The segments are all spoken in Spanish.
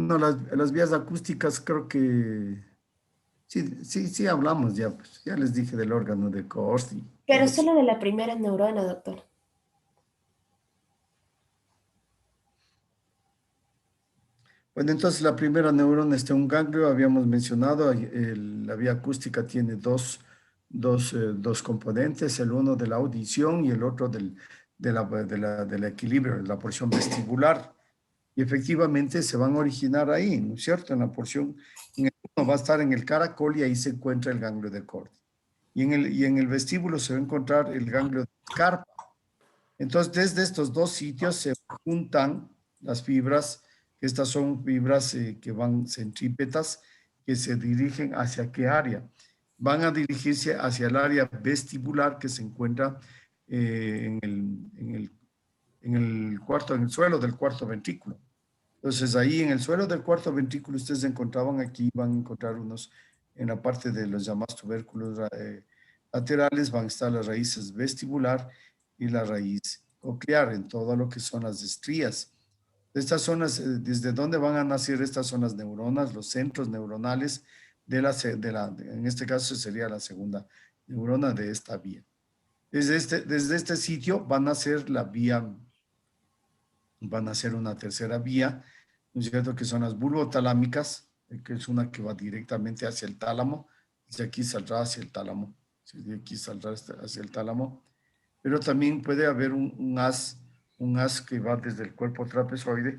No, las vías acústicas creo que sí hablamos ya, pues ya les dije del órgano de Corti y Pero todo eso. solo de la primera neurona, doctor. Bueno, entonces la primera neurona está en un ganglio, habíamos mencionado, la vía acústica tiene dos componentes, el uno de la audición y el otro del equilibrio, de la porción vestibular. Y efectivamente se van a originar ahí, ¿no es cierto? En la porción, en el uno va a estar en el caracol y ahí se encuentra el ganglio de Corti. Y en el vestíbulo se va a encontrar el ganglio de Scarpa. Entonces, desde estos dos sitios se juntan las fibras, que estas son fibras que van centrípetas, que se dirigen hacia qué área. Van a dirigirse hacia el área vestibular que se encuentra en el suelo del cuarto ventrículo. Entonces, ahí en el suelo del cuarto ventrículo, ustedes encontraban aquí, van a encontrar unos, en la parte de los llamados tubérculos laterales, van a estar las raíces vestibular y la raíz coclear, en todo lo que son las estrías. Estas zonas, ¿desde dónde van a nacer estas son las neuronas, los centros neuronales en este caso sería la segunda neurona de esta vía. Desde este sitio van a ser la vía, van a ser una tercera vía, ¿no es cierto? Que son las bulbotalámicas, que es una que va directamente hacia el tálamo, desde aquí saldrá hacia el tálamo, de aquí saldrá hacia el tálamo, pero también puede haber un haz que va desde el cuerpo trapezoide,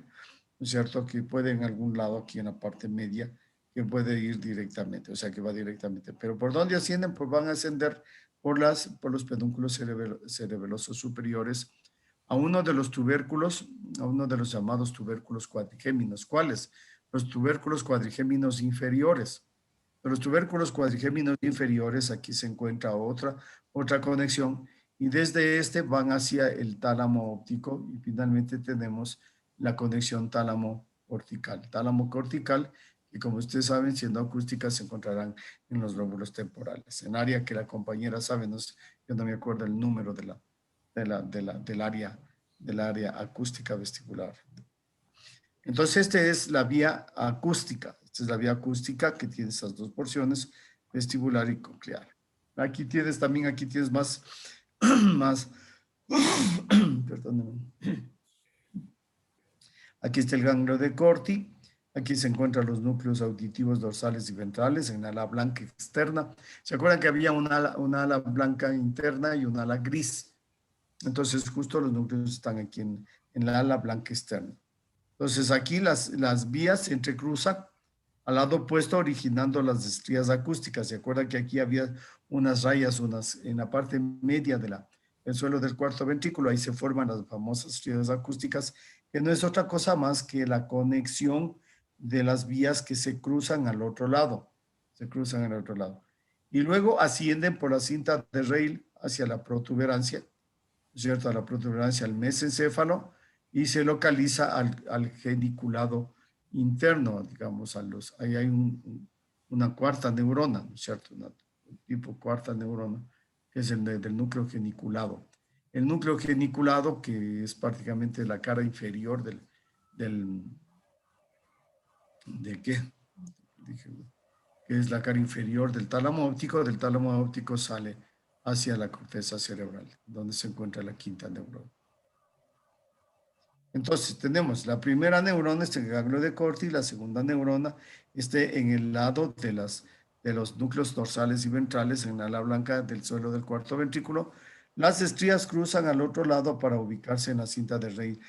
¿no es cierto? Que puede en algún lado aquí en la parte media, que puede ir directamente, o sea que va directamente. Pero ¿por dónde ascienden? Pues van a ascender por los pedúnculos cerebelosos superiores a uno de los tubérculos, a uno de los llamados tubérculos cuadrigéminos. ¿Cuáles? Los tubérculos cuadrigéminos inferiores. De los tubérculos cuadrigéminos inferiores, aquí se encuentra otra conexión, y desde este van hacia el tálamo óptico y finalmente tenemos la conexión tálamo cortical. Tálamo cortical, que como ustedes saben, siendo acústicas, se encontrarán en los lóbulos temporales. En área que la compañera sabe, yo no me acuerdo el número del área acústica vestibular. Entonces, esta es la vía acústica. Esta es la vía acústica que tiene esas dos porciones, vestibular y coclear. Aquí tienes más, más, perdónenme. Aquí está el ganglio de Corti. Aquí se encuentran los núcleos auditivos dorsales y ventrales en ala blanca externa. ¿Se acuerdan que había una ala blanca interna y una ala gris? Entonces, justo los núcleos están aquí en la ala blanca externa. Entonces, aquí las vías se entrecruzan al lado opuesto, originando las estrías acústicas. ¿Se acuerdan que aquí había unas rayas, en la parte media del suelo del cuarto ventrículo? Ahí se forman las famosas estrías acústicas, que no es otra cosa más que la conexión de las vías que se cruzan al otro lado. Se cruzan al otro lado. Y luego ascienden por la cinta de Rayleigh hacia la protuberancia, ¿cierto? A la protuberancia, al mesencéfalo, y se localiza al geniculado interno, digamos, ahí hay una cuarta neurona, ¿no es cierto? Un tipo cuarta neurona, que es el del núcleo geniculado. El núcleo geniculado, que es prácticamente la cara inferior ¿de qué? Dije, que es la cara inferior del tálamo óptico sale hacia la corteza cerebral, donde se encuentra la quinta neurona. Entonces tenemos la primera neurona, este ganglio de Corti, y la segunda neurona en el lado de los núcleos dorsales y ventrales, en la ala blanca del suelo del cuarto ventrículo. Las estrías cruzan al otro lado para ubicarse en la cinta de Rayleigh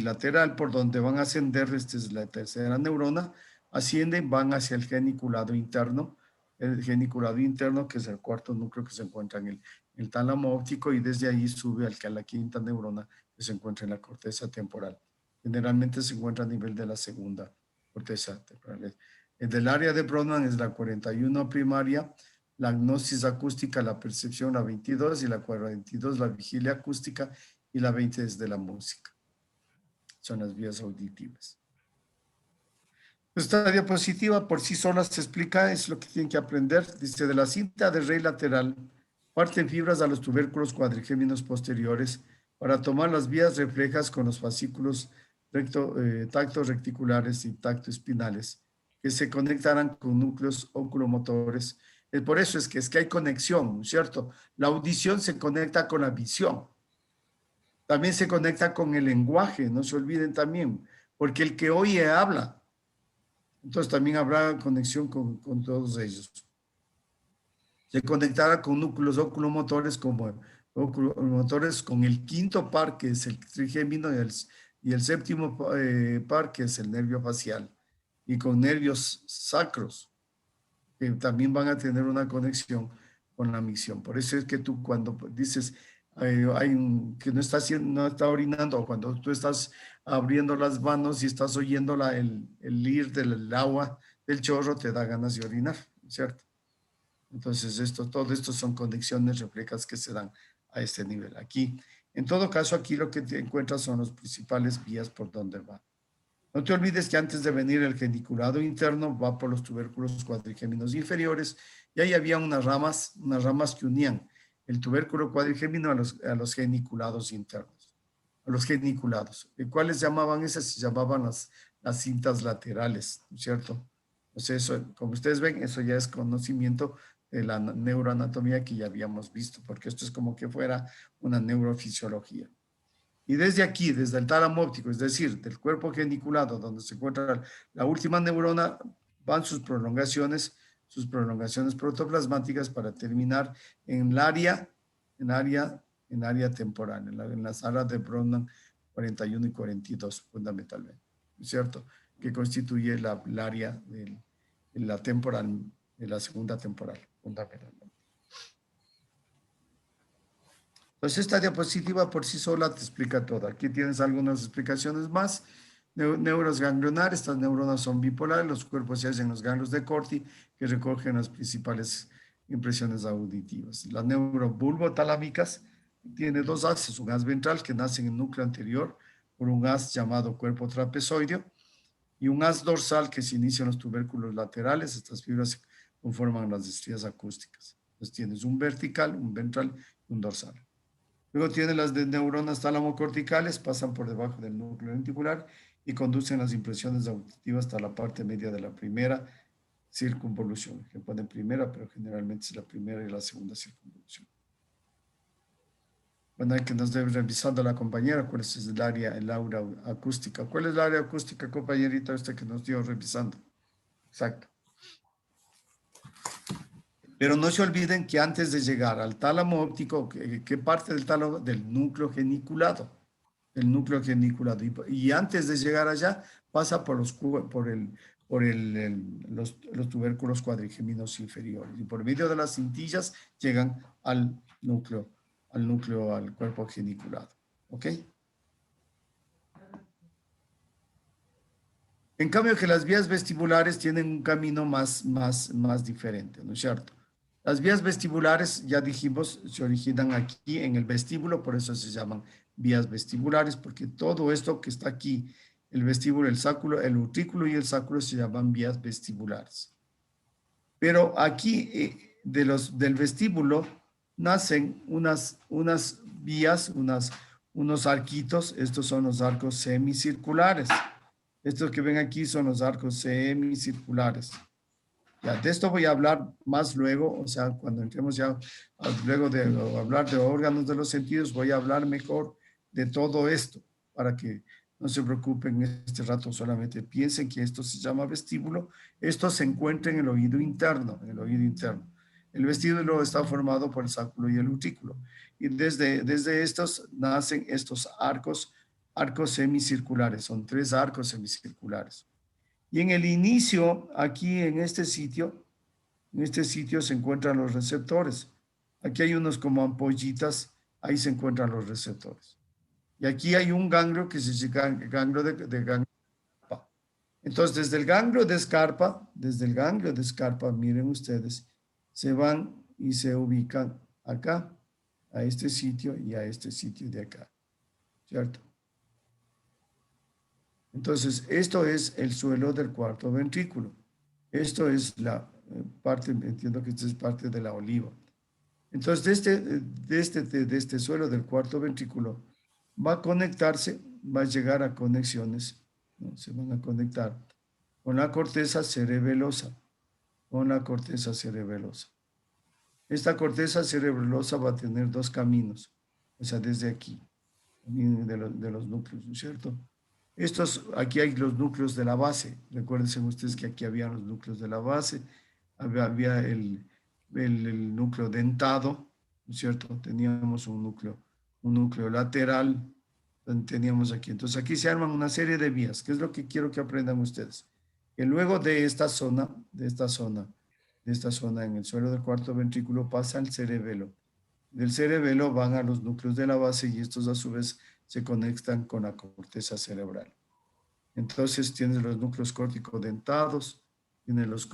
lateral, por donde van a ascender, esta es la tercera neurona, ascienden, van hacia el geniculado interno, que es el cuarto núcleo que se encuentra en el tálamo óptico, y desde ahí sube a la quinta neurona, que se encuentra en la corteza temporal. Generalmente se encuentra a nivel de la segunda corteza temporal. El del área de Brodmann es la 41 primaria, la gnosis acústica, la percepción, la 22, y la 42, la vigilia acústica, y la 20 es de la música. Son las vías auditivas. Esta diapositiva por sí sola se explica, es lo que tienen que aprender. Dice, de la cinta de Rayleigh lateral parten fibras a los tubérculos cuadrigéminos posteriores para tomar las vías reflejas con los fascículos tactos reticulares y tacto espinales que se conectarán con núcleos oculomotores. Por eso es que hay conexión, ¿cierto? La audición se conecta con la visión. También se conecta con el lenguaje, no se olviden también, porque el que oye habla. Entonces también habrá conexión con todos ellos. Se conectará con núcleos oculomotores como oculomotores con el quinto par, que es el trigémino, y el séptimo par, que es el nervio facial, y con nervios sacros, que también van a tener una conexión con la micción. Por eso es que tú cuando dices que no está, no está orinando, o cuando tú estás abriendo las manos y estás oyendo el ir del agua del chorro, te da ganas de orinar, ¿cierto? Entonces, todo esto son conexiones reflejas que se dan a este nivel. Aquí, en todo caso, aquí lo que te encuentras son las principales vías por donde va. No te olvides que antes de venir el geniculado interno va por los tubérculos cuadrigéminos inferiores, y ahí había unas ramas que unían el tubérculo cuadrigémino a los geniculados internos, a los geniculados. ¿Cuáles llamaban esas? Se llamaban las cintas laterales, ¿no es cierto? Entonces, eso, como ustedes ven, eso ya es conocimiento de la neuroanatomía que ya habíamos visto, porque esto es como que fuera una neurofisiología. Y desde aquí, desde el tálamo óptico, es decir, del cuerpo geniculado, donde se encuentra la última neurona, van sus prolongaciones protoplasmáticas para terminar en el área, en área temporal, en las áreas de Brodmann 41 y 42, fundamentalmente, ¿cierto? Que constituye el área de la temporal, de la segunda temporal, fundamentalmente. Entonces, esta diapositiva por sí sola te explica todo. Aquí tienes algunas explicaciones más. Neuros ganglionares, estas neuronas son bipolares, los cuerpos se hacen los ganglios de Corti, que recogen las principales impresiones auditivas. Las neurobulbotalámicas tiene dos haces, un haz ventral que nace en el núcleo anterior por un haz llamado cuerpo trapezoideo, y un haz dorsal que se inicia en los tubérculos laterales. Estas fibras conforman las estrías acústicas. Entonces tienes un vertical, un ventral y un dorsal. Luego tiene las de neuronas tálamo-corticales, pasan por debajo del núcleo lenticular y conducen las impresiones auditivas hasta la parte media de la primera circunvolución, que pone primera, pero generalmente es la primera y la segunda circunvolución. Bueno, hay que nos debe revisando la compañera cuál es el área, el aura acústica. ¿Cuál es el área acústica, compañerita, usted que nos dio revisando? Exacto. Pero no se olviden que antes de llegar al tálamo óptico, ¿qué parte del tálamo? Del núcleo geniculado. El núcleo geniculado. Y antes de llegar allá, pasa por los tubérculos cuadrigéminos inferiores. Y por medio de las cintillas llegan al cuerpo geniculado. ¿Ok? En cambio que las vías vestibulares tienen un camino más diferente, ¿no es cierto? Las vías vestibulares, ya dijimos, se originan aquí en el vestíbulo, por eso se llaman vías vestibulares, porque todo esto que está aquí, el vestíbulo, el sáculo, el utrículo y el sáculo se llaman vías vestibulares. Pero aquí del vestíbulo nacen unas vías, unos arquitos, estos son los arcos semicirculares. Estos que ven aquí son los arcos semicirculares. Ya, de esto voy a hablar más luego, o sea, cuando entremos ya, luego de hablar de órganos de los sentidos, voy a hablar mejor de todo esto, para que no se preocupen este rato, solamente piensen que esto se llama vestíbulo. Esto se encuentra en el oído interno, El vestíbulo está formado por el sáculo y el utrículo. Y desde estos nacen estos arcos semicirculares, son 3 arcos semicirculares. Y en el inicio, aquí en este sitio se encuentran los receptores. Aquí hay unos como ampollitas, ahí se encuentran los receptores. Y aquí hay un ganglio que se llama ganglio de Scarpa. Entonces, desde el ganglio de Scarpa, miren ustedes, se van y se ubican acá, a este sitio y a este sitio de acá, ¿cierto? Entonces, esto es el suelo del cuarto ventrículo. Esto es la parte, entiendo que esto es parte de la oliva. Entonces, de este suelo del cuarto ventrículo va a conectarse va a llegar a conexiones, ¿no? Se van a conectar con la corteza cerebelosa, con la corteza cerebelosa. Esta corteza cerebelosa va a tener dos caminos, o sea, desde aquí, de los núcleos, ¿no es cierto? Aquí hay los núcleos de la base. Recuérdense ustedes que aquí había los núcleos de la base, había el núcleo dentado, ¿no es cierto? Teníamos un núcleo lateral, teníamos aquí. Entonces aquí se arman una serie de vías, que es lo que quiero que aprendan ustedes. Que luego de esta zona en el suelo del cuarto ventrículo pasa al cerebelo. Del cerebelo van a los núcleos de la base y estos a su vez se conectan con la corteza cerebral. Entonces tienes los núcleos córtico-dentados, tienes los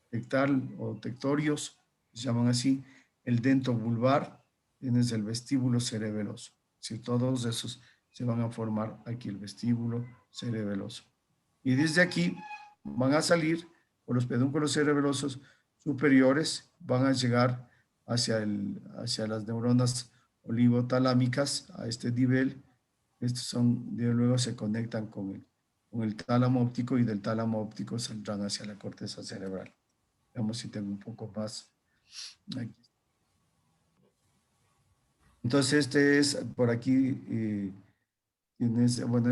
tectal o tectorios, se llaman así, el dento vulvar, tienes el vestíbulo cerebeloso. Si todos esos se van a formar aquí el vestíbulo cerebeloso. Y desde aquí van a salir por los pedúnculos cerebelosos superiores, van a llegar hacia las neuronas olivotalámicas a este nivel. Estos luego se conectan con el tálamo óptico y del tálamo óptico saldrán hacia la corteza cerebral. Veamos si tengo un poco más. Aquí. Entonces, por aquí, bueno,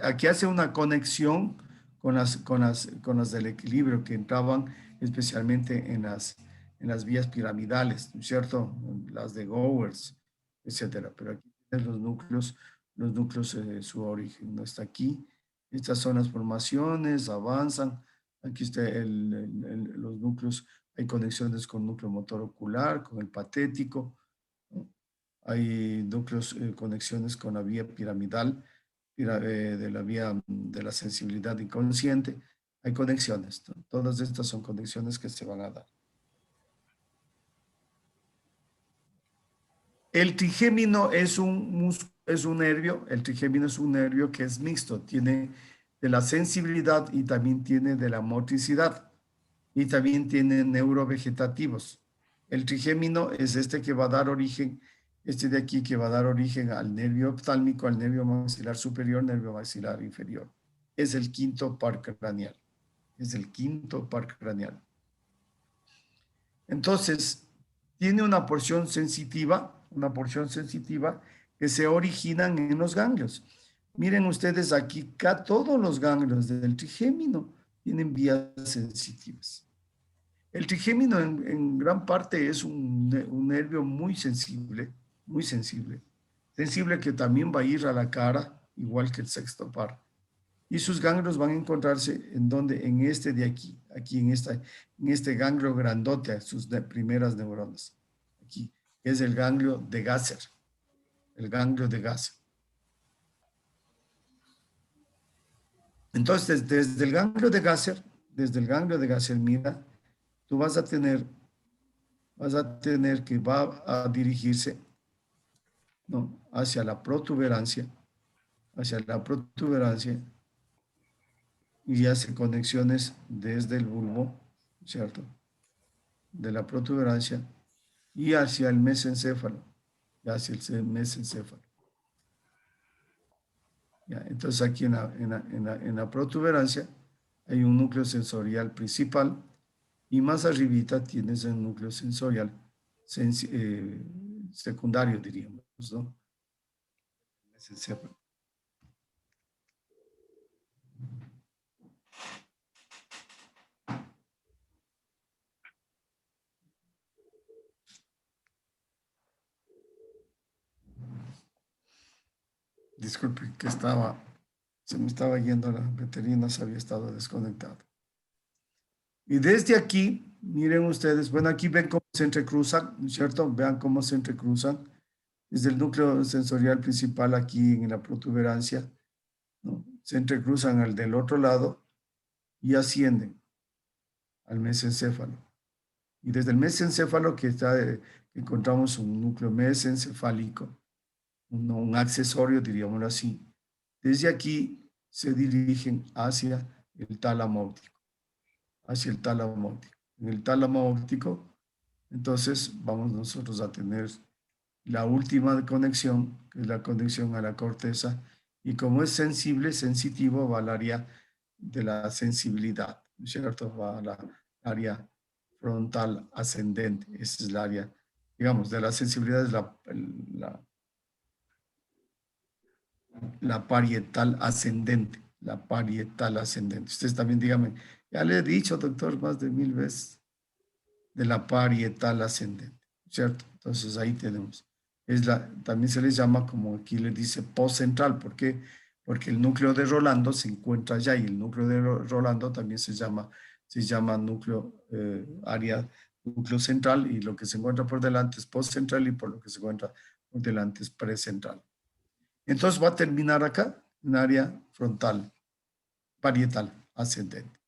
aquí hace una conexión con las del equilibrio que entraban especialmente en las vías piramidales, ¿no es cierto? Las de Gowers, etcétera. Pero aquí tienes los núcleos, su origen no está aquí. Estas son las formaciones, avanzan. Aquí está los núcleos, hay conexiones con el núcleo motor ocular, con el patético, ¿no? Hay núcleos, conexiones con la vía piramidal, de la vía de la sensibilidad inconsciente. Hay conexiones, ¿no? Todas estas son conexiones que se van a dar. El trigémino es un nervio, el trigémino es un nervio que es mixto, tiene de la sensibilidad y también tiene de la motricidad y también tiene neurovegetativos. El trigémino es este que va a dar origen, este de aquí que va a dar origen al nervio oftálmico, al nervio maxilar superior, nervio maxilar inferior. Es el quinto par craneal. Es el quinto par craneal. Entonces, tiene una porción sensitiva que se originan en los ganglios. Miren ustedes aquí, todos los ganglios del trigémino tienen vías sensitivas. El trigémino en gran parte es un nervio muy sensible, sensible que también va a ir a la cara, igual que el sexto par. Y sus ganglios van a encontrarse en este de aquí en este ganglio grandote, sus primeras neuronas. Aquí es el ganglio de Gasser, el ganglio de Gasser. Entonces, desde el ganglio de Gasser, mira, tú vas a tener que va a dirigirse, ¿no?, hacia la protuberancia, y hace conexiones desde el bulbo, ¿cierto?, de la protuberancia y hacia el mesencéfalo, Ya, entonces aquí en la protuberancia hay un núcleo sensorial principal y más arribita tienes el núcleo sensorial secundario, diríamos, ¿no? Mesencéfalo. Disculpe que se me estaba yendo la batería, se había estado desconectado. Y desde aquí, miren ustedes, bueno, aquí ven cómo se entrecruzan, ¿no es cierto? Vean cómo se entrecruzan desde el núcleo sensorial principal aquí en la protuberancia, ¿no? Se entrecruzan al del otro lado y ascienden al mesencéfalo. Y desde el mesencéfalo encontramos un núcleo mesencefálico, un accesorio, diríamoslo así. Desde aquí se dirigen hacia el tálamo óptico, En el tálamo óptico, entonces vamos nosotros a tener la última conexión, que es la conexión a la corteza, y como es sensible, sensitivo, va al área de la sensibilidad, ¿no es cierto? Va a la área frontal ascendente, esa es el área, digamos, de la sensibilidad es la parietal ascendente, la parietal ascendente. Ustedes también díganme, ya le he dicho, doctor, más de 1000 veces, de la parietal ascendente, ¿cierto? Entonces ahí tenemos. También se les llama, como aquí les dice, postcentral. ¿Por qué? Porque el núcleo de Rolando se encuentra allá y el núcleo de Rolando también se llama núcleo, núcleo central, y lo que se encuentra por delante es postcentral y por lo que se encuentra por delante es precentral. Entonces va a terminar acá en área frontal, parietal ascendente.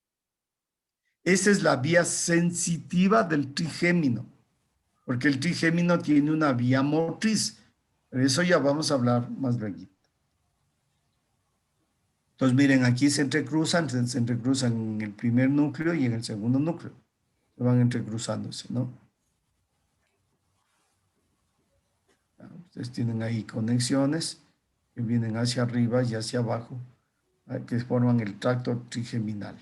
Esa es la vía sensitiva del trigémino, porque el trigémino tiene una vía motriz. Pero eso ya vamos a hablar más luego. Entonces, miren, aquí se entrecruzan en el primer núcleo y en el segundo núcleo. Se van entrecruzándose, ¿no? Ustedes tienen ahí conexiones que vienen hacia arriba y hacia abajo, que forman el tracto trigeminal.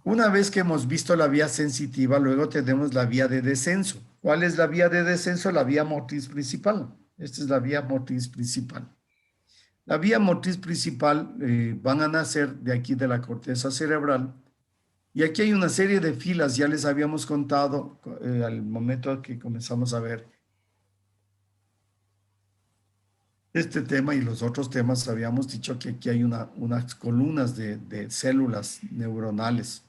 Una vez que hemos visto la vía sensitiva, luego tenemos la vía de descenso. ¿Cuál es la vía de descenso? La vía motriz principal. Esta es la vía motriz principal. La vía motriz principal van a nacer de aquí de la corteza cerebral. Y aquí hay una serie de filas, ya les habíamos contado al momento que comenzamos a ver este tema y los otros temas, habíamos dicho que aquí hay unas columnas de células neuronales.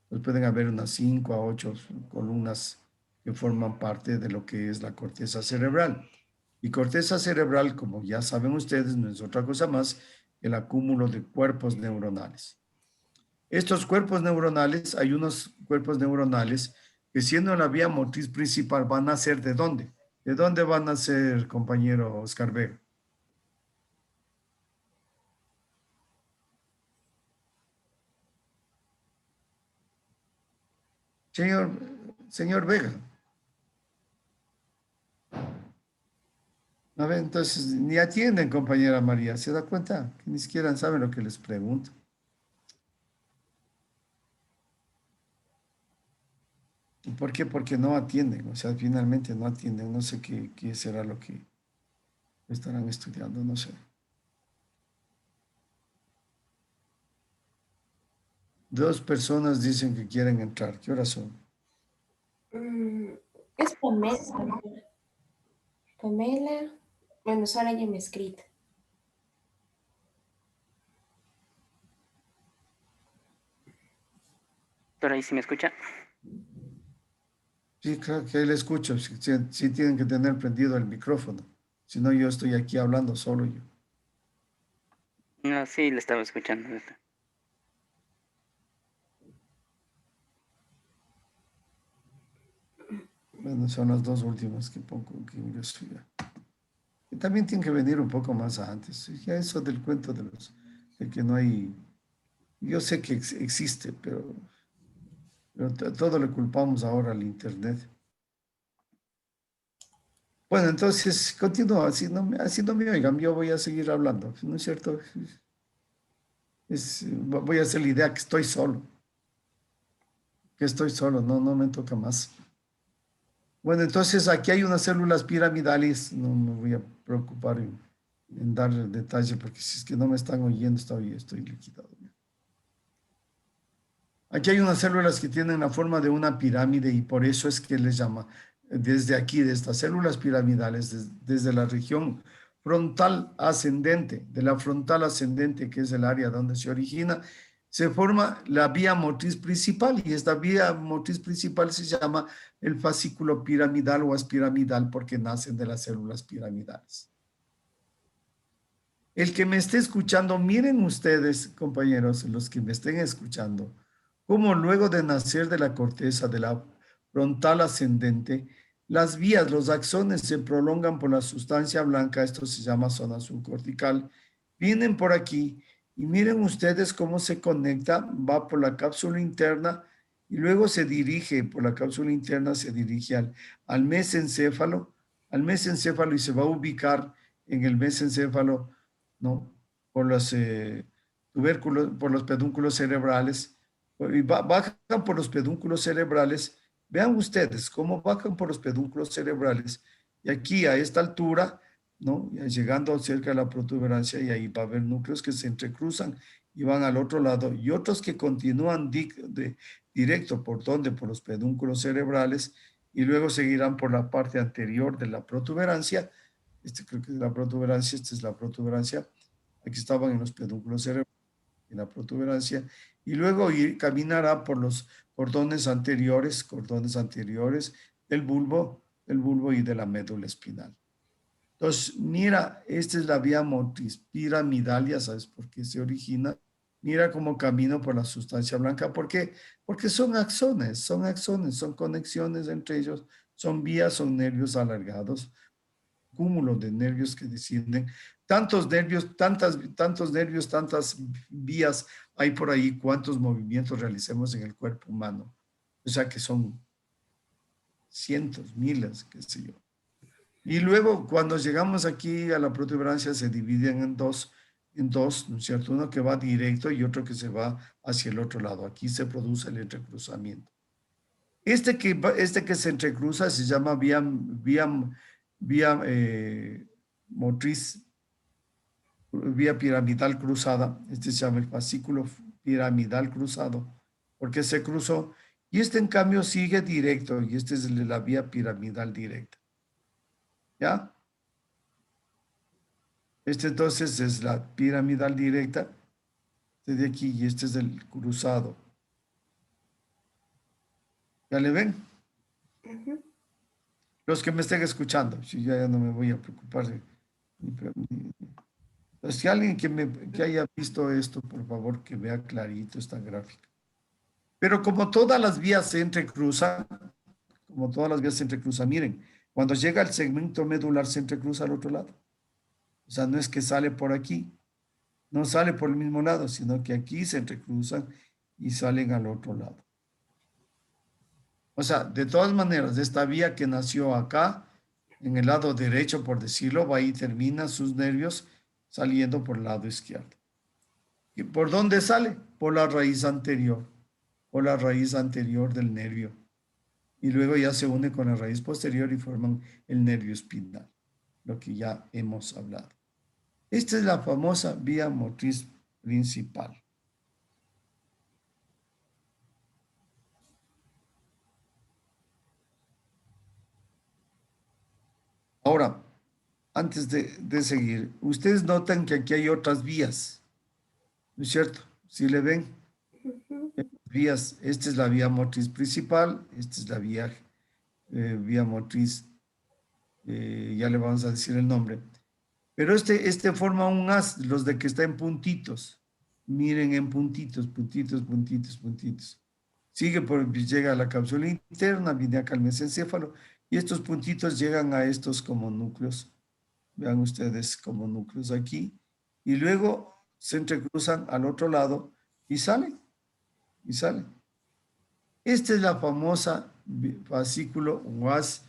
Entonces pueden haber unas 5 a 8 columnas que forman parte de lo que es la corteza cerebral. Y corteza cerebral, como ya saben ustedes, no es otra cosa más que el acúmulo de cuerpos neuronales. Estos cuerpos neuronales, hay unos cuerpos neuronales que siendo la vía motriz principal van a ser ¿de dónde? ¿De dónde van a ser, compañero Oscar Vega? Señor Vega. A ver, entonces ni atienden, compañera María. ¿Se da cuenta? Que ni siquiera saben lo que les pregunto. ¿Y por qué? Porque no atienden. O sea, finalmente no atienden. No sé qué será lo que estarán estudiando, no sé. Dos personas dicen que quieren entrar. ¿Qué horas son? Es Pamela. Pamela. Bueno, Sara ya me ha escrito. ¿Pero ahí sí me escucha? Sí, claro que ahí le escucho. Sí tienen que tener prendido el micrófono. Si no, yo estoy aquí hablando solo yo. No, sí, le estaba escuchando. Bueno, son las dos últimas que pongo que yo estoy. Y también tienen que venir un poco más antes. Ya eso del cuento de que no hay. Yo sé que existe, pero todo le culpamos ahora al Internet. Bueno, entonces continúo, así no me oigan, yo voy a seguir hablando, ¿no es cierto? Voy a hacer la idea que estoy solo, no me toca más. Bueno, entonces aquí hay unas células piramidales, no me voy a preocupar en darle detalle, porque si es que no me están oyendo, estoy liquidado. Aquí hay unas células que tienen la forma de una pirámide y por eso es que les llama, desde aquí, de estas células piramidales, desde la región frontal ascendente, de la frontal ascendente, que es el área donde se origina, se forma la vía motriz principal y esta vía motriz principal se llama el fascículo piramidal o espiramidal porque nacen de las células piramidales. El que me esté escuchando, miren ustedes, compañeros, los que me estén escuchando, cómo luego de nacer de la corteza de la frontal ascendente, las vías, los axones se prolongan por la sustancia blanca, esto se llama zona subcortical, vienen por aquí y miren ustedes cómo se conecta, va por la cápsula interna y luego se dirige por la cápsula interna, se dirige al mesencéfalo, y se va a ubicar en el mesencéfalo, ¿no? Por los tubérculos, por los pedúnculos cerebrales, y bajan por los pedúnculos cerebrales. Vean ustedes cómo bajan por los pedúnculos cerebrales, y aquí a esta altura, ¿no? Llegando cerca de la protuberancia, y ahí va a haber núcleos que se entrecruzan y van al otro lado, y otros que continúan directo por donde, por los pedúnculos cerebrales, y luego seguirán por la parte anterior de la protuberancia. Este creo que es la protuberancia, esta es la protuberancia. Aquí estaban en los pedúnculos cerebrales, en la protuberancia, y luego caminará por los cordones anteriores del bulbo y de la médula espinal. Entonces, mira, esta es la vía motriz piramidal, ya sabes por qué se origina. Mira cómo camino por la sustancia blanca. ¿Por qué? Porque son axones, son conexiones entre ellos, son vías, son nervios alargados, cúmulo de nervios que descienden. Tantos nervios, tantas vías hay por ahí, cuántos movimientos realicemos en el cuerpo humano. O sea que son cientos, miles, qué sé yo. Y luego, cuando llegamos aquí a la protuberancia, se dividen en dos, ¿no es cierto? Uno que va directo y otro que se va hacia el otro lado. Aquí se produce el entrecruzamiento. Este que se entrecruza se llama motriz, vía piramidal cruzada. Este se llama el fascículo piramidal cruzado, porque se cruzó. Y este, en cambio, sigue directo, y esta es la vía piramidal directa. ¿Ya? Este entonces es la piramidal directa, este de aquí, y este es el cruzado. ¿Ya le ven? Los que me estén escuchando, si ya no me voy a preocupar. Si alguien que haya visto esto, por favor, que vea clarito esta gráfica. Pero como todas las vías se entrecruzan, miren, cuando llega el segmento medular se entrecruza al otro lado. O sea, no es que sale por aquí, no sale por el mismo lado, sino que aquí se entrecruzan y salen al otro lado. O sea, de todas maneras, esta vía que nació acá, en el lado derecho, por decirlo, va y termina sus nervios saliendo por el lado izquierdo. ¿Y por dónde sale? Por la raíz anterior, del nervio. Y luego ya se une con la raíz posterior y forman el nervio espinal, lo que ya hemos hablado. Esta es la famosa vía motriz principal. Ahora, antes de seguir, ustedes notan que aquí hay otras vías, ¿no es cierto? Si le ven, vías, esta es la vía motriz principal, esta es la vía motriz, ya le vamos a decir el nombre. Pero este forma un haz, los de que está en puntitos. Miren, en puntitos. Llega a la cápsula interna, viene acá al mesencéfalo, y estos puntitos llegan a estos como núcleos. Vean ustedes como núcleos aquí. Y luego se entrecruzan al otro lado y salen. Esta es la famosa fascículo o haz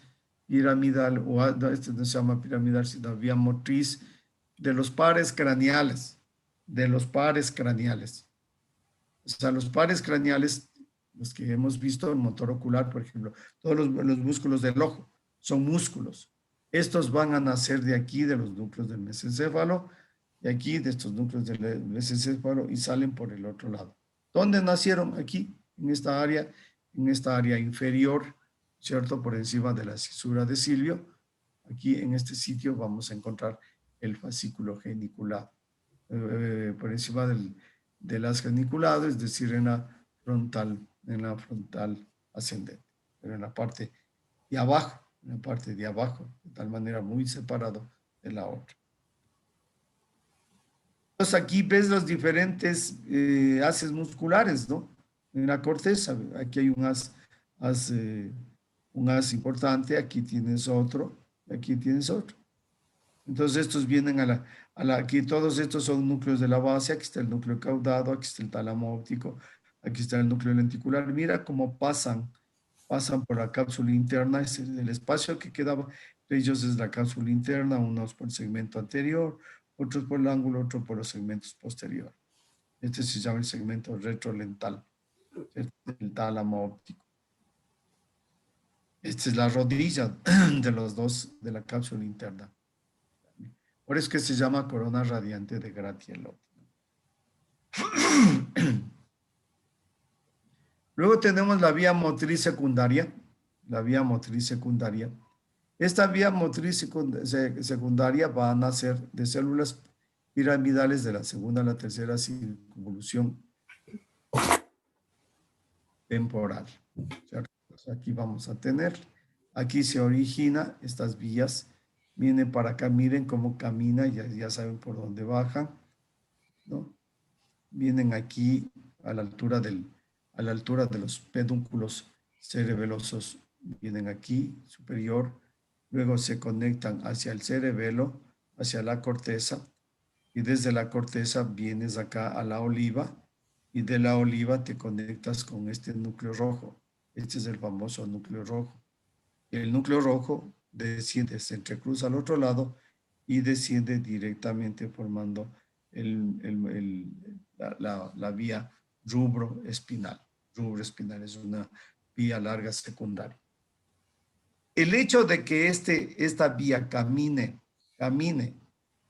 piramidal, este no se llama piramidal, sino vía motriz de los pares craneales. O sea, los pares craneales, los que hemos visto en motor ocular, por ejemplo, todos los músculos del ojo son músculos. Estos van a nacer de aquí, de los núcleos del mesencéfalo, de aquí, de estos núcleos del mesencéfalo, y salen por el otro lado. ¿Dónde nacieron? Aquí, en esta área inferior, ¿cierto? Por encima de la cisura de Silvio. Aquí en este sitio vamos a encontrar el fascículo geniculado. Por encima del haz geniculado, es decir, en la frontal ascendente, pero en la parte de abajo, de tal manera muy separado de la otra. Entonces aquí ves los diferentes haces musculares, ¿no? En la corteza, aquí hay un haz importante, aquí tienes otro, aquí tienes otro. Entonces estos vienen aquí todos estos son núcleos de la base, aquí está el núcleo caudado, aquí está el tálamo óptico, Aquí está el núcleo lenticular. Mira cómo pasan por la cápsula interna. Es el espacio que quedaba de ellos es la cápsula interna, unos por el segmento anterior, otros por el ángulo, otros por los segmentos posteriores. Este se llama el segmento retrolental, el tálamo óptico. Esta es la rodilla de los dos de la cápsula interna. Por eso es que se llama corona radiante de Gratielot. Luego tenemos la vía motriz secundaria. La vía motriz secundaria. Esta vía motriz secundaria va a nacer de células piramidales de la segunda a la tercera circunvolución temporal. ¿Cierto? Aquí vamos a tener, aquí se origina estas vías, viene para acá, miren cómo camina, ya saben por dónde bajan, ¿no? Vienen aquí a la altura de los pedúnculos cerebelosos, vienen aquí, superior, luego se conectan hacia el cerebelo, hacia la corteza, y desde la corteza vienes acá a la oliva, y de la oliva te conectas con este núcleo rojo. Este es el famoso núcleo rojo. El núcleo rojo desciende, se entrecruza al otro lado y desciende directamente formando la vía rubro espinal. Rubro espinal es una vía larga secundaria. El hecho de que esta vía camine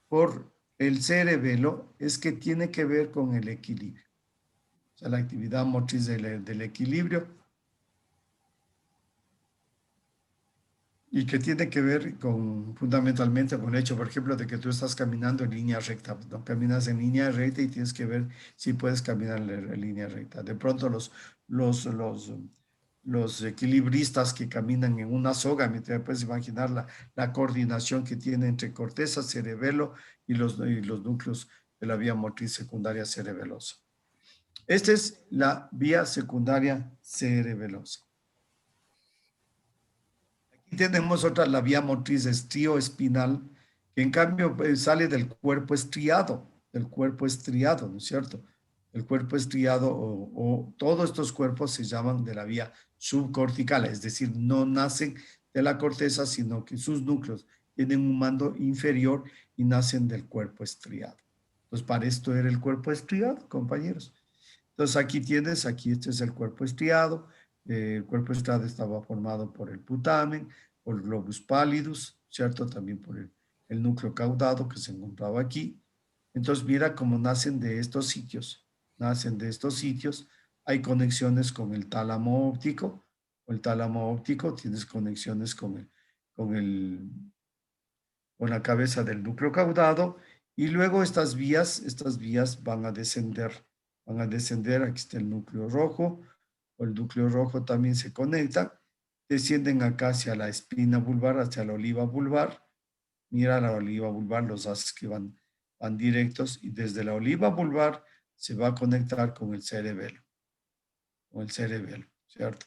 por el cerebelo es que tiene que ver con el equilibrio. O sea, la actividad motriz del equilibrio y que tiene que ver fundamentalmente con el hecho, por ejemplo, de que tú estás caminando en línea recta, no caminas en línea recta y tienes que ver si puedes caminar en línea recta. De pronto los equilibristas que caminan en una soga, te puedes imaginar la coordinación que tiene entre corteza, cerebelo y los núcleos de la vía motriz secundaria cerebelosa. Esta es la vía secundaria cerebelosa. Aquí tenemos otra, la vía motriz estrío-espinal, que en cambio sale del cuerpo estriado, ¿no es cierto? El cuerpo estriado o todos estos cuerpos se llaman de la vía subcortical, es decir, no nacen de la corteza, sino que sus núcleos tienen un mando inferior y nacen del cuerpo estriado. Entonces, para esto era el cuerpo estriado, compañeros. Entonces, aquí este es el cuerpo estriado. El cuerpo estriado estaba formado por el putamen, por el globus pallidus, ¿cierto? También por el núcleo caudado que se encontraba aquí. Entonces, mira cómo nacen de estos sitios. Nacen de estos sitios. Hay conexiones con el tálamo óptico. El tálamo óptico tienes conexiones con la cabeza del núcleo caudado. Y luego estas vías van a descender. Aquí está el núcleo rojo. El núcleo rojo también se conecta. Descienden acá hacia la espina vulvar, hacia la oliva vulvar. Mira la oliva vulvar, los haces que van directos y desde la oliva vulvar se va a conectar con el cerebelo, ¿cierto?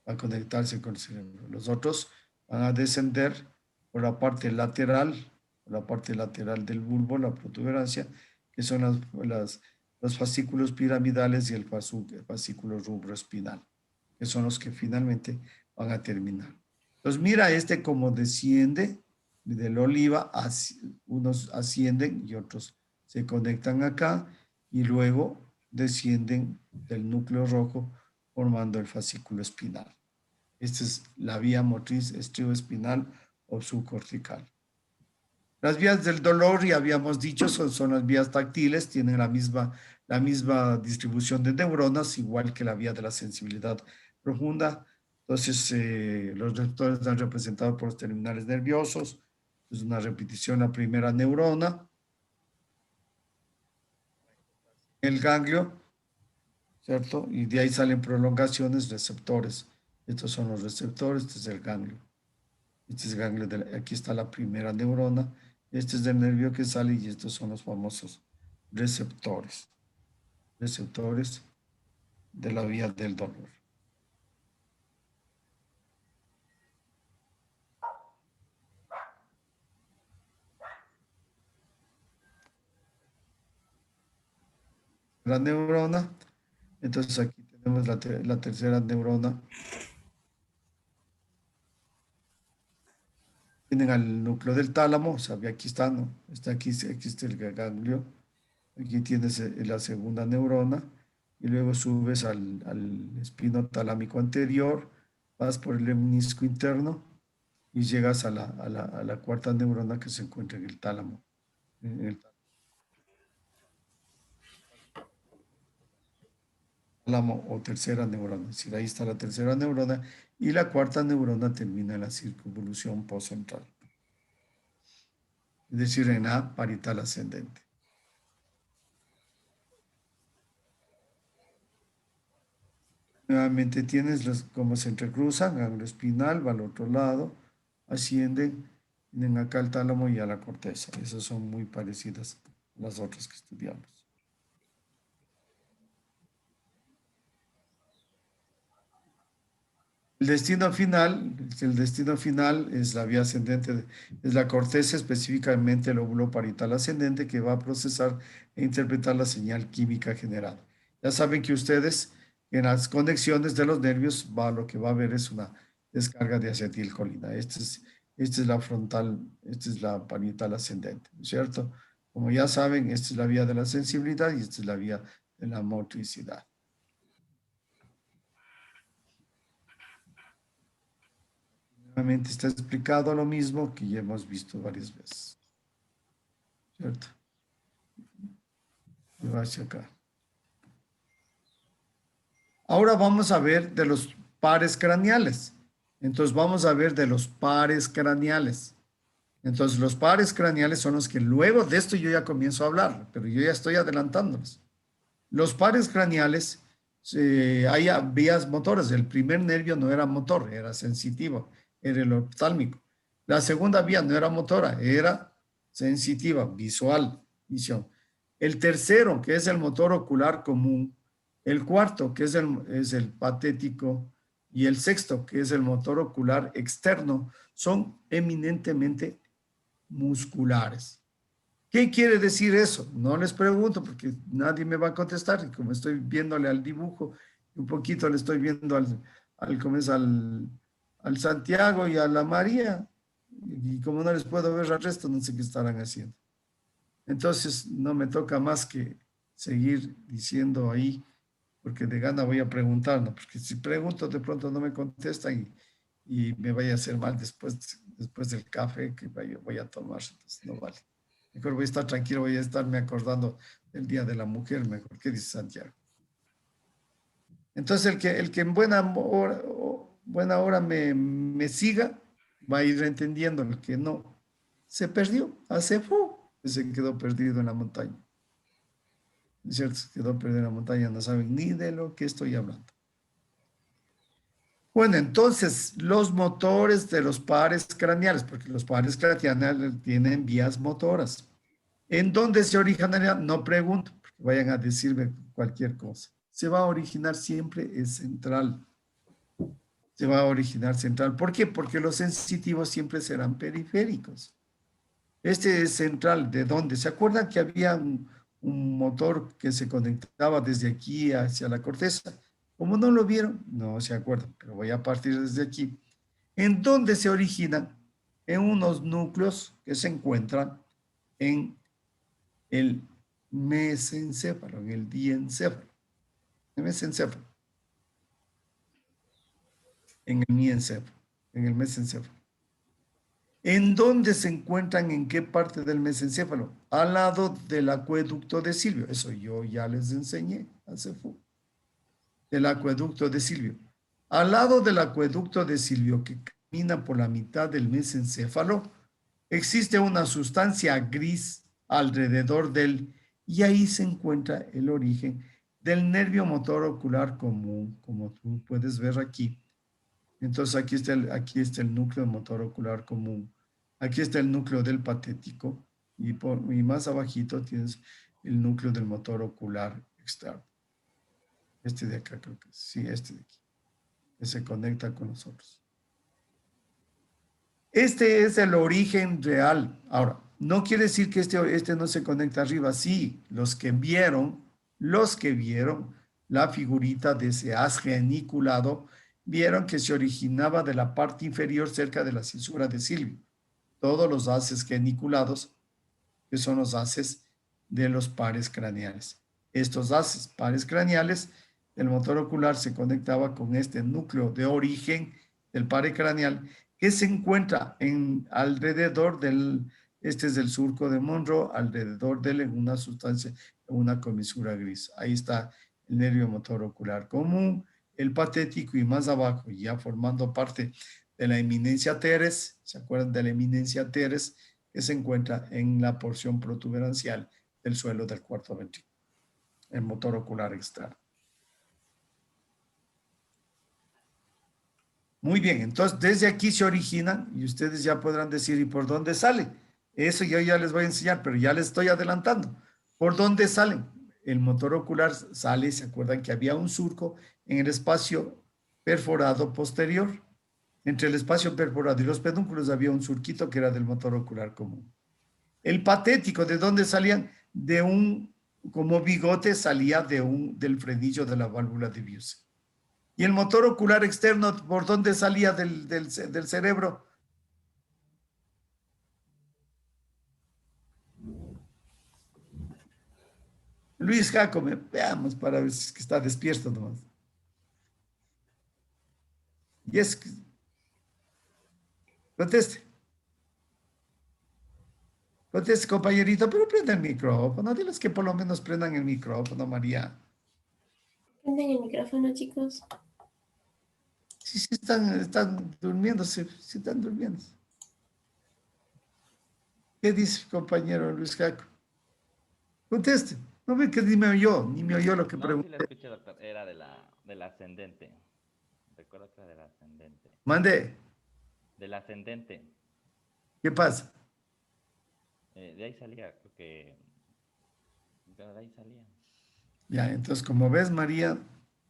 Va a conectarse con el cerebelo. Los otros van a descender por la parte lateral del bulbo, la protuberancia, que son los fascículos piramidales y el fascículo rubroespinal, que son los que finalmente van a terminar. Entonces mira cómo desciende del oliva, unos ascienden y otros se conectan acá y luego descienden del núcleo rojo formando el fascículo espinal. Esta es la vía motriz estrío-espinal o subcortical. Las vías del dolor, ya habíamos dicho, son las vías táctiles, tienen la misma distribución de neuronas, igual que la vía de la sensibilidad profunda. Entonces, los receptores están representados por los terminales nerviosos. Es una repetición, la primera neurona. El ganglio, ¿cierto? Y de ahí salen prolongaciones, receptores. Estos son los receptores, este es el ganglio. Este es el ganglio, aquí está la primera neurona. Este es del nervio que sale y estos son los famosos receptores. Receptores de la vía del dolor. La neurona, Entonces aquí tenemos la tercera neurona. Tienen al núcleo del tálamo, o sea, aquí está, ¿no? Está aquí, aquí está el ganglio. Aquí tienes la segunda neurona y luego subes al espino talámico anterior, vas por el menisco interno y llegas a la cuarta neurona que se encuentra en el tálamo. En el tálamo o tercera neurona. Es decir, ahí está la tercera neurona y la cuarta neurona termina en la circunvolución postcentral. Es decir, en A parietal ascendente. Nuevamente tienes como se entrecruzan, ganglio espinal, va al otro lado, ascienden, vienen acá al tálamo y a la corteza. Esas son muy parecidas a las otras que estudiamos. El destino final es la vía ascendente, es la corteza, específicamente el óvulo parietal ascendente, que va a procesar e interpretar la señal química generada. Ya saben que ustedes en las conexiones de los nervios lo que va a haber es una descarga de acetilcolina. Esta es la frontal, esta es la parietal ascendente, ¿no es cierto? Como ya saben, esta es la vía de la sensibilidad y esta es la vía de la motricidad. Nuevamente está explicado lo mismo que ya hemos visto varias veces, ¿cierto? Y va hacia acá. Ahora vamos a ver de los pares craneales. Entonces vamos a ver de los pares craneales. Entonces los pares craneales son los que luego de esto yo ya comienzo a hablar, pero yo ya estoy adelantándolos. Los pares craneales, hay vías motoras. El primer nervio no era motor, era sensitivo, era el oftálmico. La segunda vía no era motora, era sensitiva, visual, visión. El tercero, que es el motor ocular común. El cuarto, que es el patético. Y el sexto, que es el motor ocular externo, son eminentemente musculares. ¿Qué quiere decir eso? No les pregunto porque nadie me va a contestar. Y como estoy viéndole al dibujo, un poquito le estoy viendo al Santiago y a la María, y como no les puedo ver al resto, no sé qué estarán haciendo. Entonces, no me toca más que seguir diciendo ahí, porque de gana voy a preguntar, ¿no? Porque si pregunto, de pronto no me contestan y me vaya a hacer mal después del café que voy a tomar. Entonces, no vale. Mejor voy a estar tranquilo, voy a estarme acordando del Día de la Mujer, mejor. ¿Qué dice Santiago? Entonces, el que en buena hora me siga, va a ir entendiendo. El que no, se perdió, se quedó perdido en la montaña. ¿Es cierto? Se quedó perdido en la montaña, no saben ni de lo que estoy hablando. Bueno, entonces, los motores de los pares craneales, porque los pares craneales tienen vías motoras. ¿En dónde se originaría? No pregunto, porque vayan a decirme cualquier cosa. Se va a originar siempre en central. Se va a originar central. ¿Por qué? Porque los sensitivos siempre serán periféricos. Este es central. ¿De dónde? ¿Se acuerdan que había un motor que se conectaba desde aquí hacia la corteza? ¿Cómo no lo vieron? No se acuerdan, pero voy a partir desde aquí. ¿En dónde se originan? En unos núcleos que se encuentran en el mesencéfalo, en el diencéfalo, el mesencéfalo, en el miencéfalo, en el mesencéfalo. ¿En dónde se encuentran? ¿En qué parte del mesencéfalo? Al lado del acueducto de Silvio. Eso yo ya les enseñé hace poco. Del acueducto de Silvio. Al lado del acueducto de Silvio, que camina por la mitad del mesencéfalo, existe una sustancia gris alrededor del, y ahí se encuentra el origen del nervio motor ocular común, como tú puedes ver aquí. Entonces aquí está el núcleo motor ocular común. Aquí está el núcleo del patético y más abajito tienes el núcleo del motor ocular externo. Este de acá creo que sí, este de aquí, que se conecta con nosotros. Este es el origen real. Ahora, no quiere decir que este no se conecta arriba. Sí, los que vieron la figurita de ese haz geniculado, vieron que se originaba de la parte inferior cerca de la cisura de Silvio. Todos los haces geniculados, que son los haces de los pares craneales. Estos haces pares craneales, el motor ocular se conectaba con este núcleo de origen del pare craneal que se encuentra alrededor del, este es el surco de Monroe, alrededor de él en una sustancia, una comisura gris. Ahí está el nervio motor ocular común, el patético y más abajo, ya formando parte de la eminencia teres, ¿se acuerdan de la eminencia teres? Que se encuentra en la porción protuberancial del suelo del cuarto ventrículo, el motor ocular externo. Muy bien, entonces desde aquí se originan y ustedes ya podrán decir, ¿y por dónde sale? Eso yo ya les voy a enseñar, pero ya les estoy adelantando. ¿Por dónde salen? El motor ocular sale, ¿se acuerdan que había un surco en el espacio perforado posterior? Entre el espacio perforado y los pedúnculos había un surquito que era del motor ocular común. El patético, ¿de dónde salían? De un, como bigote salía del frenillo de la válvula de Bius. Y el motor ocular externo, ¿por dónde salía del cerebro? Luis Jacome, veamos para ver si es que está despierto nomás. Y es que, conteste. Conteste, compañerito, pero prenda el micrófono. Diles que por lo menos prendan el micrófono, María. Prenden el micrófono, chicos. Sí, sí, están durmiéndose, sí están durmiendo. ¿Qué dice compañero Luis Jaco? Conteste. No ve que ni me oyó lo que No, sí la pregunté. escuché, doctor. Era del ascendente. Recuerdo que era del ascendente. Mande, Del ascendente. ¿qué pasa? De ahí salía, creo que... Claro, de ahí salía. Ya, entonces, como ves, María,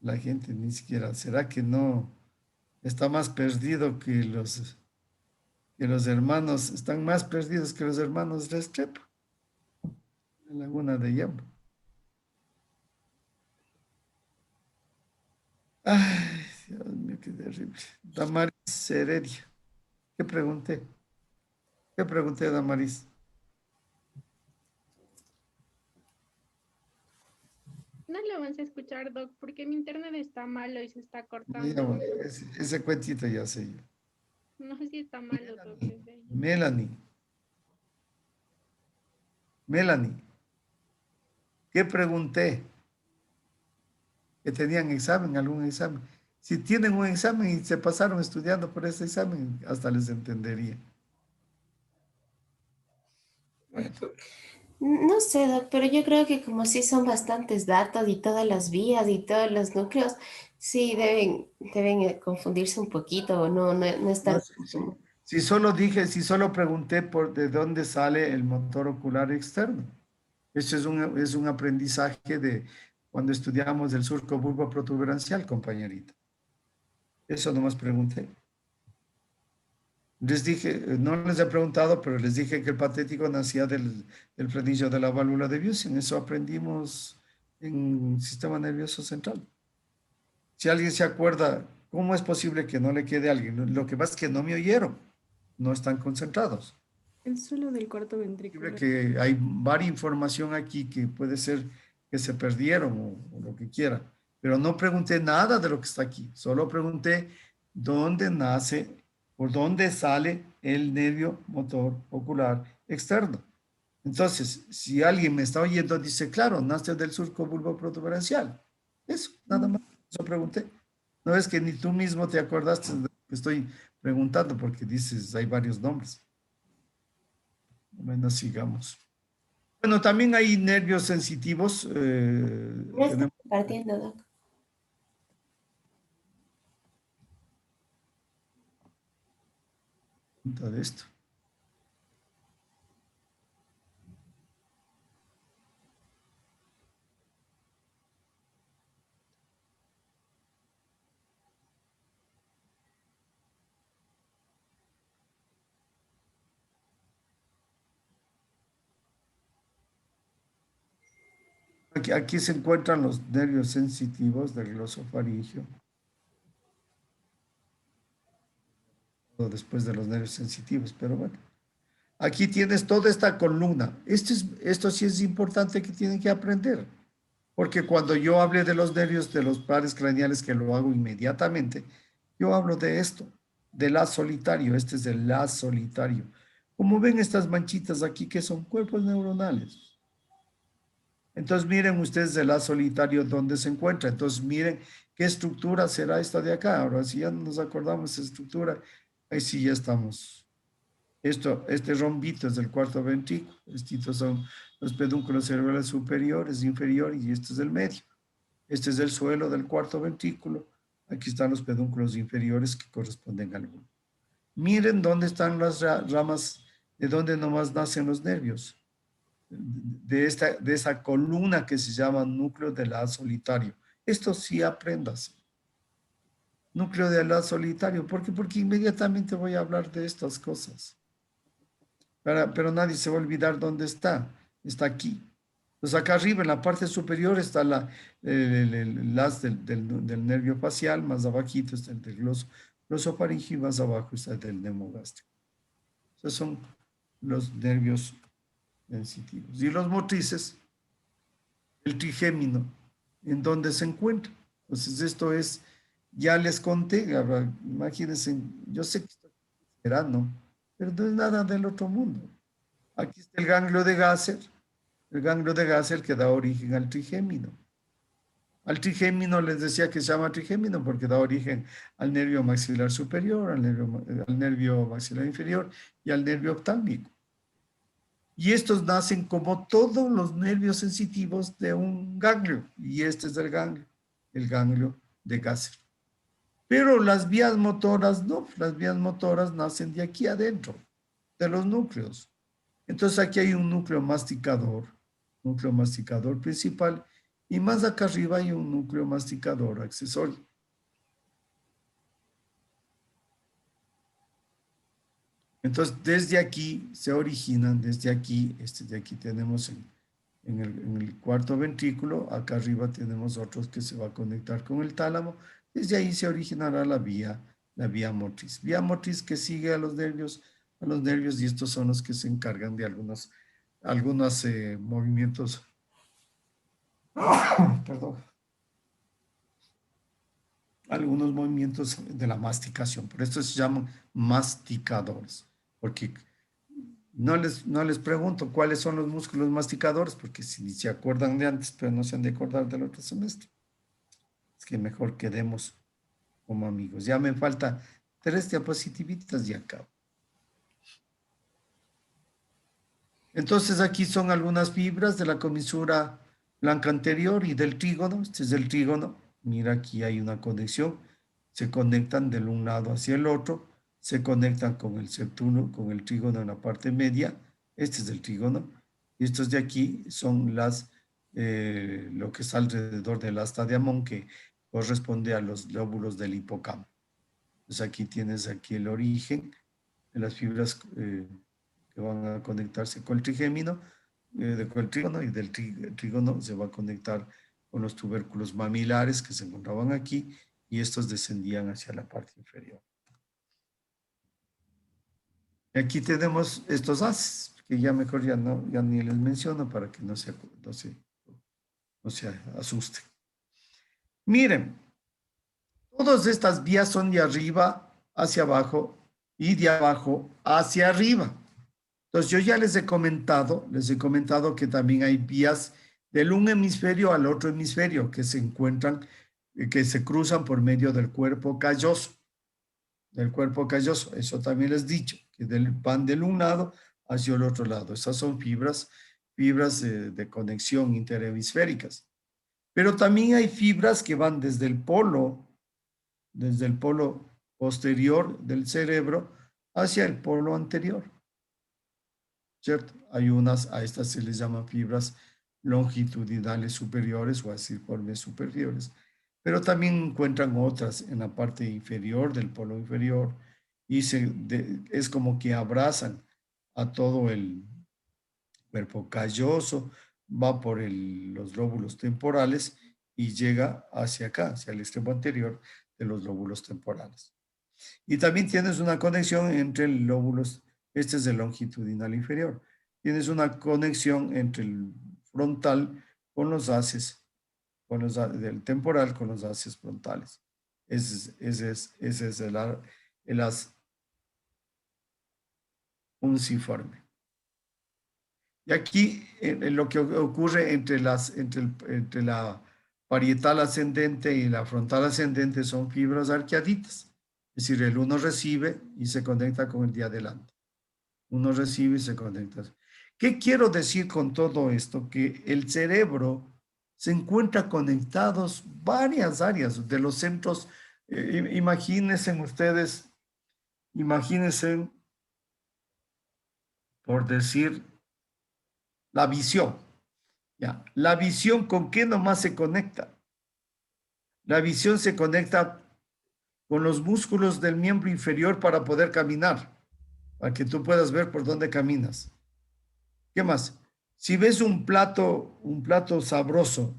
la gente ni siquiera, ¿será que no está más perdido que los hermanos, están más perdidos que los hermanos Restrepo, en Laguna de Yambo? Ay, Dios mío, qué terrible. Damaris Heredia, ¿qué pregunté? ¿Qué pregunté, Damaris? No le vamos a escuchar, Doc, porque mi internet está malo y se está Ya, cortando. bueno, ese cuentito ya sé yo. No sé si está malo, Doc, desde ahí. Melanie, Melanie, ¿qué pregunté? Que tenían examen, algún examen. Si tienen un examen y se pasaron estudiando por ese examen, hasta les entendería. Bueno, No sé, Doc, pero yo creo que como sí son bastantes datos y todas las vías y todos los núcleos, sí deben confundirse un poquito o no no, estar como... si solo pregunté por de dónde sale el motor ocular externo. Eso es un aprendizaje de cuando estudiamos el surco bulbo protuberancial, compañerita. Eso nomás pregunté. Les dije, no les he preguntado, pero les dije que el patético nacía del frenillo de la válvula de Busen. Eso aprendimos en sistema nervioso central. Si alguien se acuerda, ¿cómo es posible que no le quede a alguien? Lo que pasa es que no me oyeron, no están concentrados. El suelo del cuarto Es posible ventrículo. que hay varia información aquí que puede ser que se perdieron o lo que quiera, pero no pregunté nada de lo que está aquí, solo pregunté dónde nace o dónde sale el nervio motor ocular externo. Entonces, si alguien me está oyendo, dice, claro, nace del surco bulboprotuberancial. Eso, nada más, eso pregunté. No es que ni tú mismo te acordaste de lo que estoy preguntando porque dices, hay varios nombres. Bueno, sigamos. Bueno, también hay nervios sensitivos. No está Tenemos compartiendo, Doc. cuenta de esto. aquí se encuentran los nervios sensitivos del glosofaringio. O después de los nervios sensitivos, pero bueno. Aquí tienes toda esta columna. Esto sí es importante que tienen que aprender. Porque cuando yo hable de los nervios de los pares craneales, que lo hago inmediatamente, yo hablo de esto, del haz solitario. Este es el haz solitario. Como ven estas manchitas aquí que son cuerpos neuronales. Entonces miren ustedes el haz solitario dónde se encuentra. Entonces miren qué estructura será esta de acá. Ahora si ya nos acordamos de esa estructura, ahí sí ya estamos. Este rombito es del cuarto ventrículo. Estos son los pedúnculos cerebrales superiores, inferiores y este es el medio. Este es el suelo del cuarto ventrículo. Aquí están los pedúnculos inferiores que corresponden al uno. Miren dónde están las ramas, de dónde nomás nacen los nervios. De esa columna que se llama núcleo del haz solitario. Esto sí aprendas. Núcleo del haz solitario. ¿Por qué? Porque inmediatamente voy a hablar de estas cosas. Pero nadie se va a olvidar dónde está. Está aquí. Entonces acá arriba, en la parte superior, está el haz del nervio facial, más abajito está el del glosofaringio y más abajo está el del neumogástrico. Esos son los nervios sensitivos. Y los motrices, el trigémino, ¿en dónde se encuentra? Entonces esto es, ya les conté, imagínense, yo sé que esto será, ¿no? Pero no es nada del otro mundo. Aquí está el ganglio de Gasser que da origen al trigémino. Al trigémino les decía que se llama trigémino porque da origen al nervio maxilar superior, al nervio maxilar inferior y al nervio oftálmico. Y estos nacen como todos los nervios sensitivos de un ganglio. Y este es el ganglio de Gasser. Pero las vías motoras no, las vías motoras nacen de aquí adentro, de los núcleos. Entonces aquí hay un núcleo masticador principal, y más acá arriba hay un núcleo masticador accesorio. Entonces desde aquí se originan, desde aquí, de aquí tenemos en el cuarto ventrículo, acá arriba tenemos otros que se va a conectar con el tálamo, desde ahí se originará la vía motriz que sigue a los nervios, y estos son los que se encargan de algunos movimientos, perdón, algunos movimientos de la masticación. Por esto se llaman masticadores, porque no les pregunto cuáles son los músculos masticadores, porque si se acuerdan de antes, pero no se han de acordar del otro semestre. Es que mejor quedemos como amigos. Ya me falta 3 diapositivitas y acabo. Entonces aquí son algunas fibras de la comisura blanca anterior y del trígono. Este es el trígono. Mira, aquí hay una conexión. Se conectan del un lado hacia el otro. Se conectan con el septuno, con el trígono en la parte media. Este es el trígono. Y estos de aquí son lo que está alrededor del asta de Amón, que corresponde a los lóbulos del hipocampo. Entonces aquí tienes el origen de las fibras que van a conectarse con el trigémino, con el trígono, y del trígono se va a conectar con los tubérculos mamilares que se encontraban aquí, y estos descendían hacia la parte inferior. Y aquí tenemos estos haces, que ya mejor ya ni les menciono para que no se asusten. Miren, todas estas vías son de arriba hacia abajo y de abajo hacia arriba. Entonces yo ya les he comentado que también hay vías del un hemisferio al otro hemisferio que se encuentran, que se cruzan por medio del cuerpo calloso. Eso también les he dicho, que van del un lado hacia el otro lado. Esas son fibras de conexión interhemisféricas. Pero también hay fibras que van desde el polo posterior del cerebro hacia el polo anterior, ¿cierto? A estas se les llama fibras longitudinales superiores o aciniformes superiores, pero también encuentran otras en la parte inferior del polo inferior, y es como que abrazan a todo el cuerpo calloso, va por los lóbulos temporales y llega hacia acá, hacia el extremo anterior de los lóbulos temporales. Y también tienes una conexión entre el lóbulos, este es el longitudinal inferior. Tienes una conexión entre el frontal con los haces, del temporal con los haces frontales. Ese es el haz unciforme. Y aquí lo que ocurre entre la parietal ascendente y la frontal ascendente son fibras arqueaditas. Es decir, el uno recibe y se conecta con el de adelante. Uno recibe y se conecta. ¿Qué quiero decir con todo esto? Que el cerebro se encuentra conectados varias áreas de los centros. Imagínense ustedes, imagínense, por decir, la visión. ¿Ya? La visión, ¿con qué nomás se conecta? La visión se conecta con los músculos del miembro inferior para poder caminar, para que tú puedas ver por dónde caminas. ¿Qué más? Si ves un plato sabroso,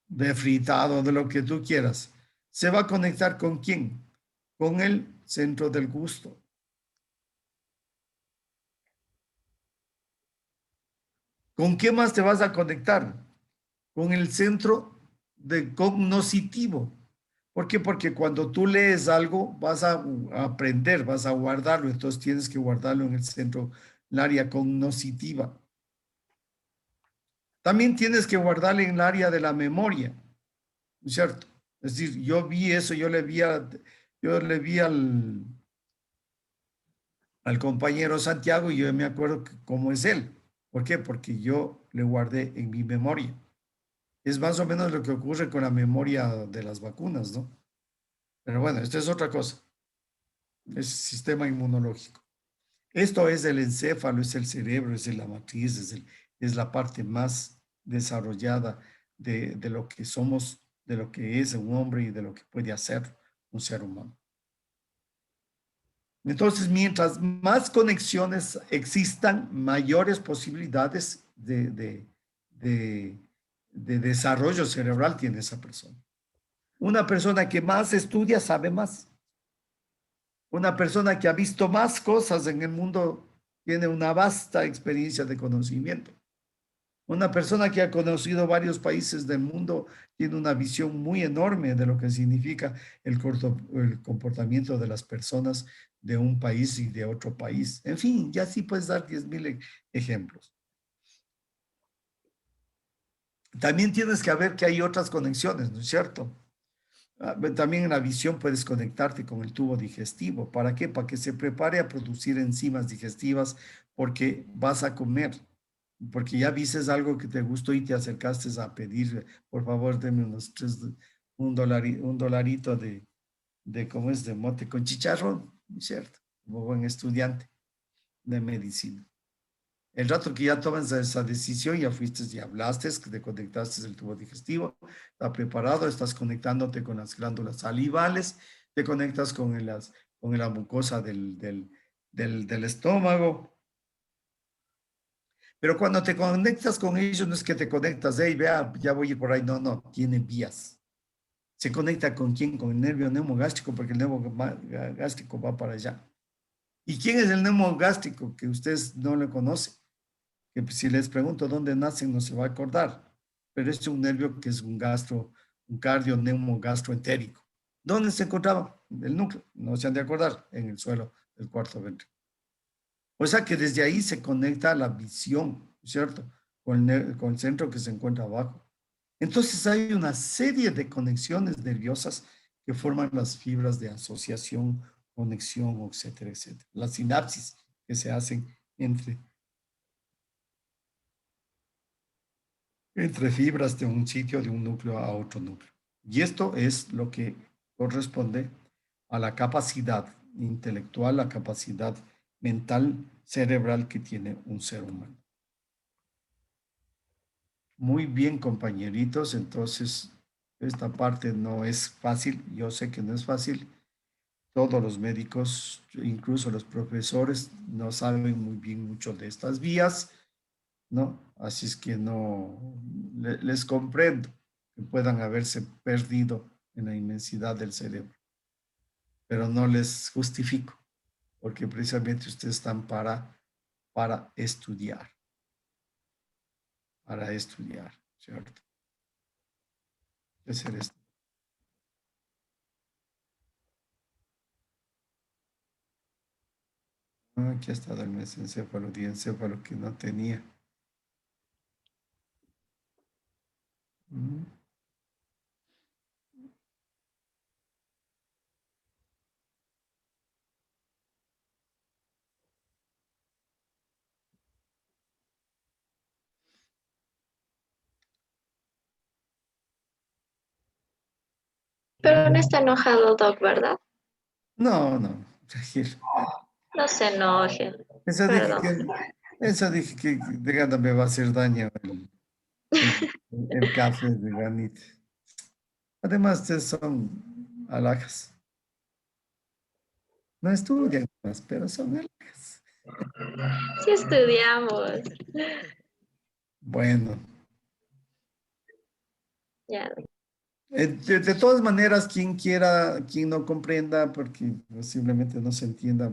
de fritado, de lo que tú quieras, ¿se va a conectar con quién? Con el centro del gusto. ¿Con qué más te vas a conectar? Con el centro de cognoscitivo. ¿Por qué? Porque cuando tú lees algo, vas a aprender, vas a guardarlo, entonces tienes que guardarlo en el centro, el área cognoscitiva. También tienes que guardarlo en el área de la memoria, ¿no es cierto? Es decir, yo vi eso, yo le vi al compañero Santiago y yo me acuerdo cómo es él. ¿Por qué? Porque yo le guardé en mi memoria. Es más o menos lo que ocurre con la memoria de las vacunas, ¿no? Pero bueno, esto es otra cosa. Es sistema inmunológico. Esto es el encéfalo, es el cerebro, es la matriz, es la parte más desarrollada de lo que somos, de lo que es un hombre y de lo que puede hacer un ser humano. Entonces, mientras más conexiones existan, mayores posibilidades de desarrollo cerebral tiene esa persona. Una persona que más estudia sabe más. Una persona que ha visto más cosas en el mundo tiene una vasta experiencia de conocimiento. Una persona que ha conocido varios países del mundo tiene una visión muy enorme de lo que significa el comportamiento de las personas de un país y de otro país. En fin, ya sí puedes dar 10,000 ejemplos. También tienes que ver que hay otras conexiones, ¿no es cierto? También en la visión puedes conectarte con el tubo digestivo. ¿Para qué? Para que se prepare a producir enzimas digestivas porque vas a comer. Porque ya viste algo que te gustó y te acercaste a pedir, por favor, deme un dolarito ¿cómo es? De mote con chicharrón, ¿cierto? Como buen estudiante de medicina. El rato que ya tomas esa decisión, ya fuiste y hablaste, te conectaste el tubo digestivo, está preparado, estás conectándote con las glándulas salivales, te conectas con la mucosa del estómago. Pero cuando te conectas con ellos, no es que te conectas, hey, vea, ya voy a ir por ahí. No, no, tiene vías. ¿Se conecta con quién? Con el nervio neumogástrico, porque el nervio gástrico va para allá. ¿Y quién es el neumogástrico? Que ustedes no lo conocen. Que si les pregunto dónde nacen, no se va a acordar. Pero es un nervio que es un cardio neumogastroentérico. ¿Dónde se encontraba? El núcleo. No se han de acordar, en el suelo del cuarto ventrículo. O sea que desde ahí se conecta la visión, ¿cierto? Con el centro que se encuentra abajo. Entonces hay una serie de conexiones nerviosas que forman las fibras de asociación, conexión, etcétera, etcétera. Las sinapsis que se hacen entre fibras de un sitio, de un núcleo a otro núcleo. Y esto es lo que corresponde a la capacidad intelectual, la capacidad mental, cerebral que tiene un ser humano. Muy bien, compañeritos, entonces esta parte no es fácil, yo sé que no es fácil. Todos los médicos, incluso los profesores, no saben muy bien mucho de estas vías, ¿no? Así es que no, les comprendo que puedan haberse perdido en la inmensidad del cerebro, pero no les justifico, porque precisamente ustedes están para estudiar, ¿cierto? ¿Qué hacer esto? Aquí ha estado el mesencéfalo, diencéfalo que no tenía. Mm. Pero no está enojado, Doc, ¿verdad? No, no, tranquilo. No se enoje. Esa dije Perdón. que, esa dije que de gana me va a hacer daño el café de granito. Además, ustedes son alhajas. No estudian más, pero son alhajas. Sí estudiamos. Bueno, Ya. de todas maneras, quien quiera, quien no comprenda, porque posiblemente no se entienda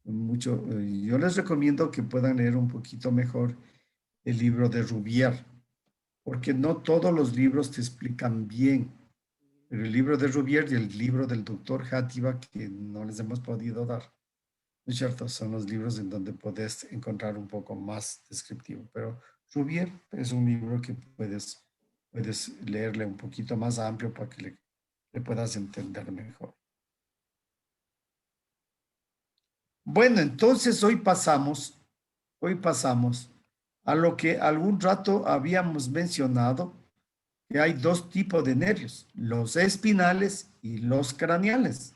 mucho, yo les recomiendo que puedan leer un poquito mejor el libro de Rubier, porque no todos los libros te explican bien. Pero el libro de Rubier y el libro del doctor Játiva, que no les hemos podido dar, ¿no es cierto? Son los libros en donde puedes encontrar un poco más descriptivo. Pero Rubier es un libro que puedes leerle un poquito más amplio para que le puedas entender mejor. Bueno, entonces hoy pasamos a lo que algún rato habíamos mencionado, que hay dos tipos de nervios, los espinales y los craneales.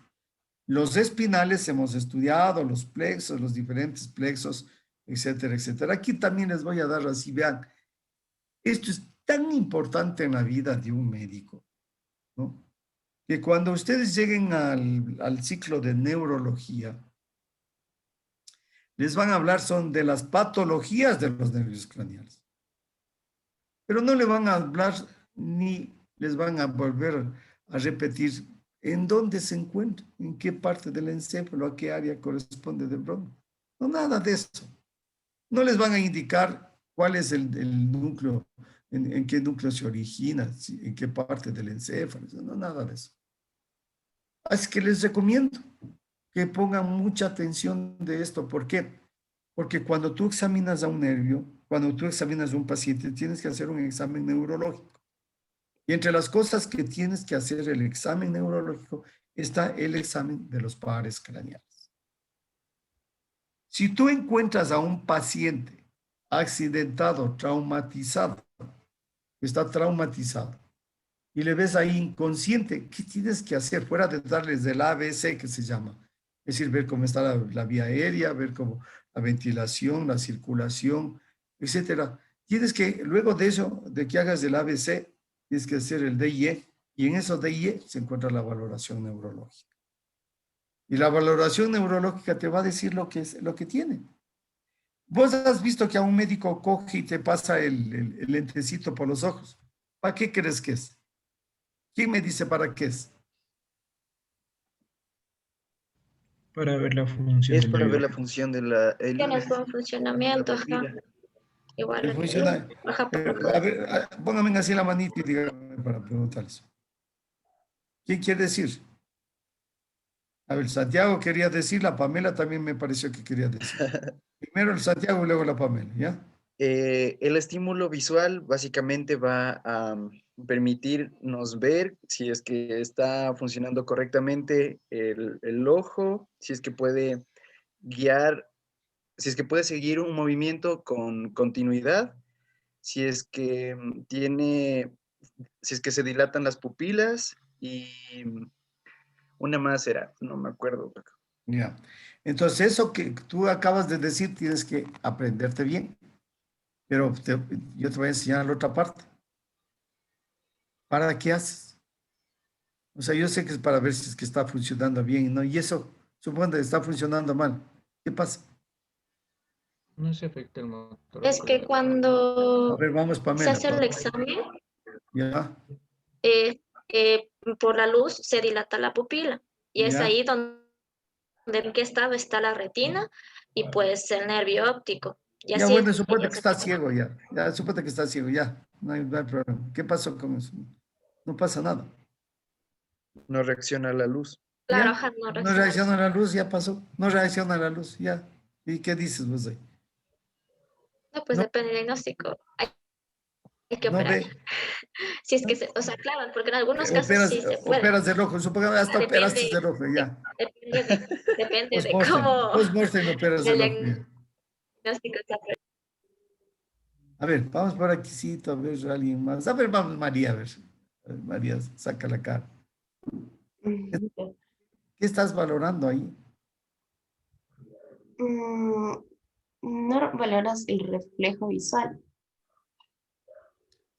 Los espinales hemos estudiado, los plexos, los diferentes plexos, etcétera, etcétera. Aquí también les voy a dar así, vean, esto es tan importante en la vida de un médico, ¿no? Que cuando ustedes lleguen al ciclo de neurología, les van a hablar son de las patologías de los nervios craneales. Pero no le van a hablar ni les van a volver a repetir en dónde se encuentra, en qué parte del encéfalo, a qué área corresponde del bronco. No, nada de eso. No les van a indicar cuál es el núcleo, en qué núcleo se origina, en qué parte del encéfalo, no, nada de eso. Así que les recomiendo que pongan mucha atención de esto. ¿Por qué? Porque cuando tú examinas a un nervio, cuando tú examinas a un paciente, tienes que hacer un examen neurológico. Y entre las cosas que tienes que hacer el examen neurológico está el examen de los pares craneales. Si tú encuentras a un paciente accidentado, traumatizado, está traumatizado, y le ves ahí inconsciente, ¿qué tienes que hacer? Fuera de darles el ABC que se llama. Es decir, ver cómo está la vía aérea, ver cómo la ventilación, la circulación, etcétera. Tienes que, luego de eso, de que hagas el ABC, tienes que hacer el DIE, y en eso DIE se encuentra la valoración neurológica. Y la valoración neurológica te va a decir lo que tiene. Vos has visto que a un médico coge y te pasa el lentecito por los ojos. ¿Para qué crees que es? ¿Quién me dice para qué es? Para ver la función Es del para ver la nervio. función de la... Tienes buen funcionamiento, ajá. pupila. Igual aquí. Funciona. Ajá, A ver, póngame así la manita y dígame para preguntarles. ¿Quién quiere decir? A ver, Santiago quería decir, la Pamela también me pareció que quería decir. Primero el Santiago y luego la Pamela, ¿ya? El estímulo visual básicamente va a permitirnos ver si es que está funcionando correctamente el ojo, si es que puede guiar, si es que puede seguir un movimiento con continuidad, si es que si es que se dilatan las pupilas y una más era, no me acuerdo. Ya. Entonces, eso que tú acabas de decir tienes que aprenderte bien. Pero yo te voy a enseñar la otra parte. ¿Para qué haces? O sea, yo sé que es para ver si es que está funcionando bien, ¿no? Y eso, supongo que está funcionando mal. ¿Qué pasa? No se afecta el motor. Es que A cuando ver, vamos, se Pamela. hace el examen, Ya, eh, por la luz se dilata la pupila y es ya. ahí donde en qué estado está la retina y pues el nervio óptico. Y Ya, así bueno, suponte que inicia está todo. ciego ya. Ya, suponte que está ciego ya. No hay problema. ¿Qué pasó con eso? No pasa nada. No reacciona a la luz. Claro, Ya, ajá, no no reacciona. reacciona a la luz, ya pasó. No reacciona a la luz, ya. ¿Y qué dices vos ahí? No, pues No, depende del diagnóstico. Hay que no operar. ve. Si es que o sea, claro, porque en algunos casos Operas, sí se puede. operas del ojo. Supongamos hasta operaste Depende, del ojo, ya. depende depende de Post-mortem. cómo Post-mortem operas el del ojo, ya. diagnóstico está. A ver, vamos por aquí, a ver, alguien más. A ver, vamos, María, a ver. A ver, María, saca la cara. ¿Qué estás valorando ahí? No valoras el reflejo visual.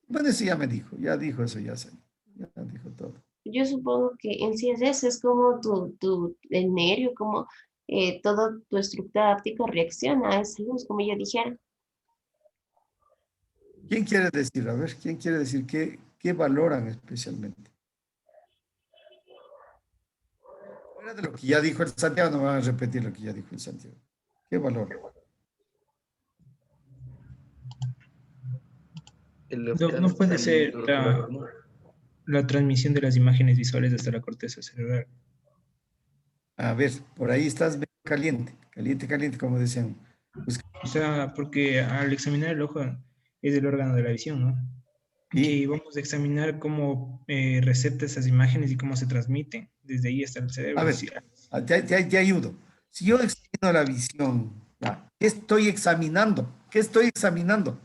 Bueno, eso ya me dijo, ya dijo eso, ya sé. Ya dijo todo. Yo supongo que en sí es eso, es como el nervio, como toda tu estructura óptica reacciona a esa luz, como yo dijera. ¿Quién quiere decir? A ver, ¿quién quiere decir qué valoran especialmente? Fuera de lo que ya dijo el Santiago, no van a repetir lo que ya dijo el Santiago. ¿Qué valoran? El No puede ser la transmisión de las imágenes visuales hasta la corteza cerebral. A ver, por ahí estás medio caliente, caliente, caliente, como decían. Pues, O sea, porque al examinar el ojo es el órgano de la visión, ¿no? y Y vamos a examinar cómo recepta esas imágenes y cómo se transmiten desde ahí hasta el cerebro. a ver, Sí. te ayudo. Si yo examino la visión, ¿ya? ¿Qué estoy examinando? ¿Qué estoy examinando?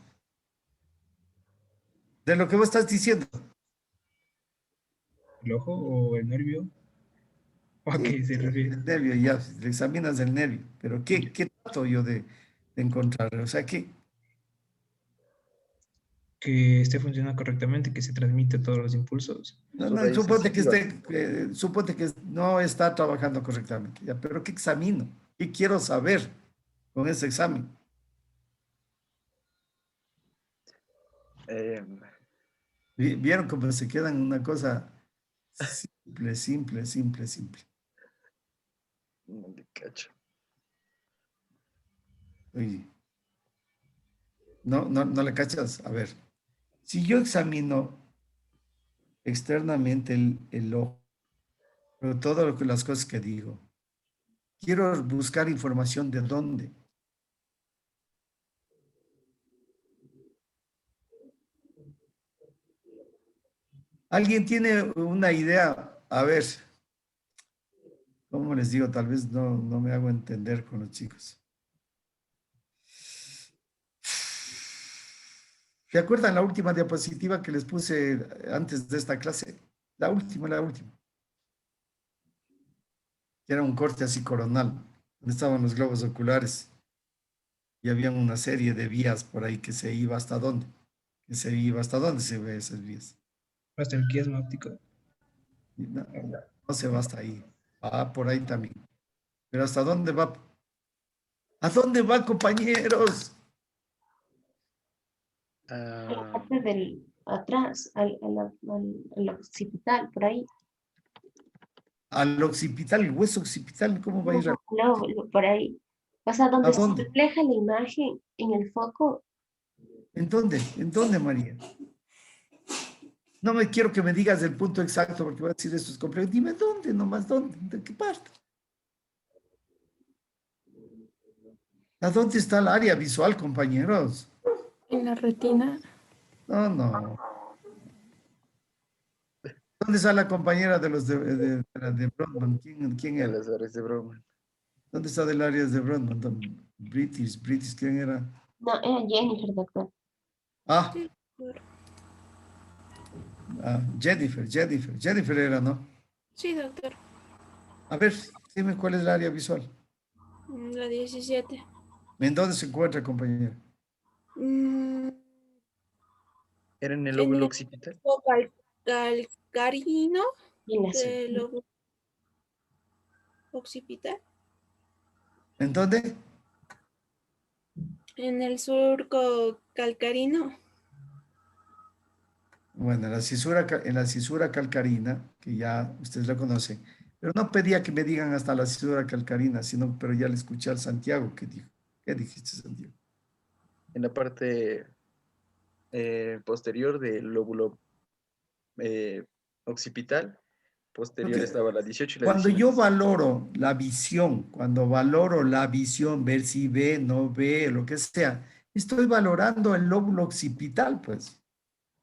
De lo que vos estás diciendo. ¿El ojo o el nervio? ¿O a qué se refiere? El nervio, ya, le examinas el nervio. Pero ¿qué trato yo de encontrar? O sea, ¿qué? Que esté funcionando correctamente, que se transmite todos los impulsos. No, Su no, raíz sensitiva. suponte que no está trabajando correctamente, ya, pero ¿qué examino? ¿Qué quiero saber con ese examen? Em, ¿Vieron cómo se queda en una cosa simple, simple, simple, simple? no le cacho. Oye, no le cachas. A ver, si yo examino externamente el ojo, pero todas las cosas que digo, quiero buscar información de dónde. ¿Alguien tiene una idea? A ver, ¿cómo les digo? Tal vez no me hago entender con los chicos. ¿Se acuerdan la última diapositiva que les puse antes de esta clase? La última. Que era un corte así coronal, donde estaban los globos oculares y había una serie de vías por ahí que se iba hasta dónde. Que se iba hasta dónde se ve esas vías. Hasta el quiasma óptico. Y no se va hasta ahí. Va por ahí también. Pero ¿hasta dónde va? ¿A dónde va, compañeros? A la Ah, parte del atrás, al occipital, por ahí. Al occipital, el hueso occipital, ¿cómo va a ir? Por ahí. O sea, ¿A donde se dónde? refleja la imagen en el foco. ¿En dónde? ¿En dónde, María? No me quiero que me digas el punto exacto porque voy a decir esto es complejo. Dime dónde, nomás dónde, de qué parte. ¿A dónde está el área visual, compañeros? En la retina. No. ¿Dónde está la compañera de los de Broadman? ¿Quién a era? las áreas de Broman. ¿Dónde está del área de Broadman? British, ¿quién era? No, era Jennifer, doctor. Ah, Jennifer era, ¿no? Sí, doctor. A ver, dime cuál es el área visual. La 17. ¿En dónde se encuentra, compañera? ¿Era en el En lóbulo el occipital? calcarino En la del lobo occipital. ¿En dónde? En el surco calcarino. Bueno, en la cisura calcarina, que ya ustedes la conocen, pero no pedía que me digan hasta la cisura calcarina, sino, pero ya le escuché al Santiago que dijo. ¿Qué dijiste, Santiago? En la parte posterior del lóbulo occipital, posterior Porque estaba la 18 y la cuando 19. yo valoro la visión, cuando valoro la visión, ver si ve, no ve, lo que sea, estoy valorando el lóbulo occipital, pues.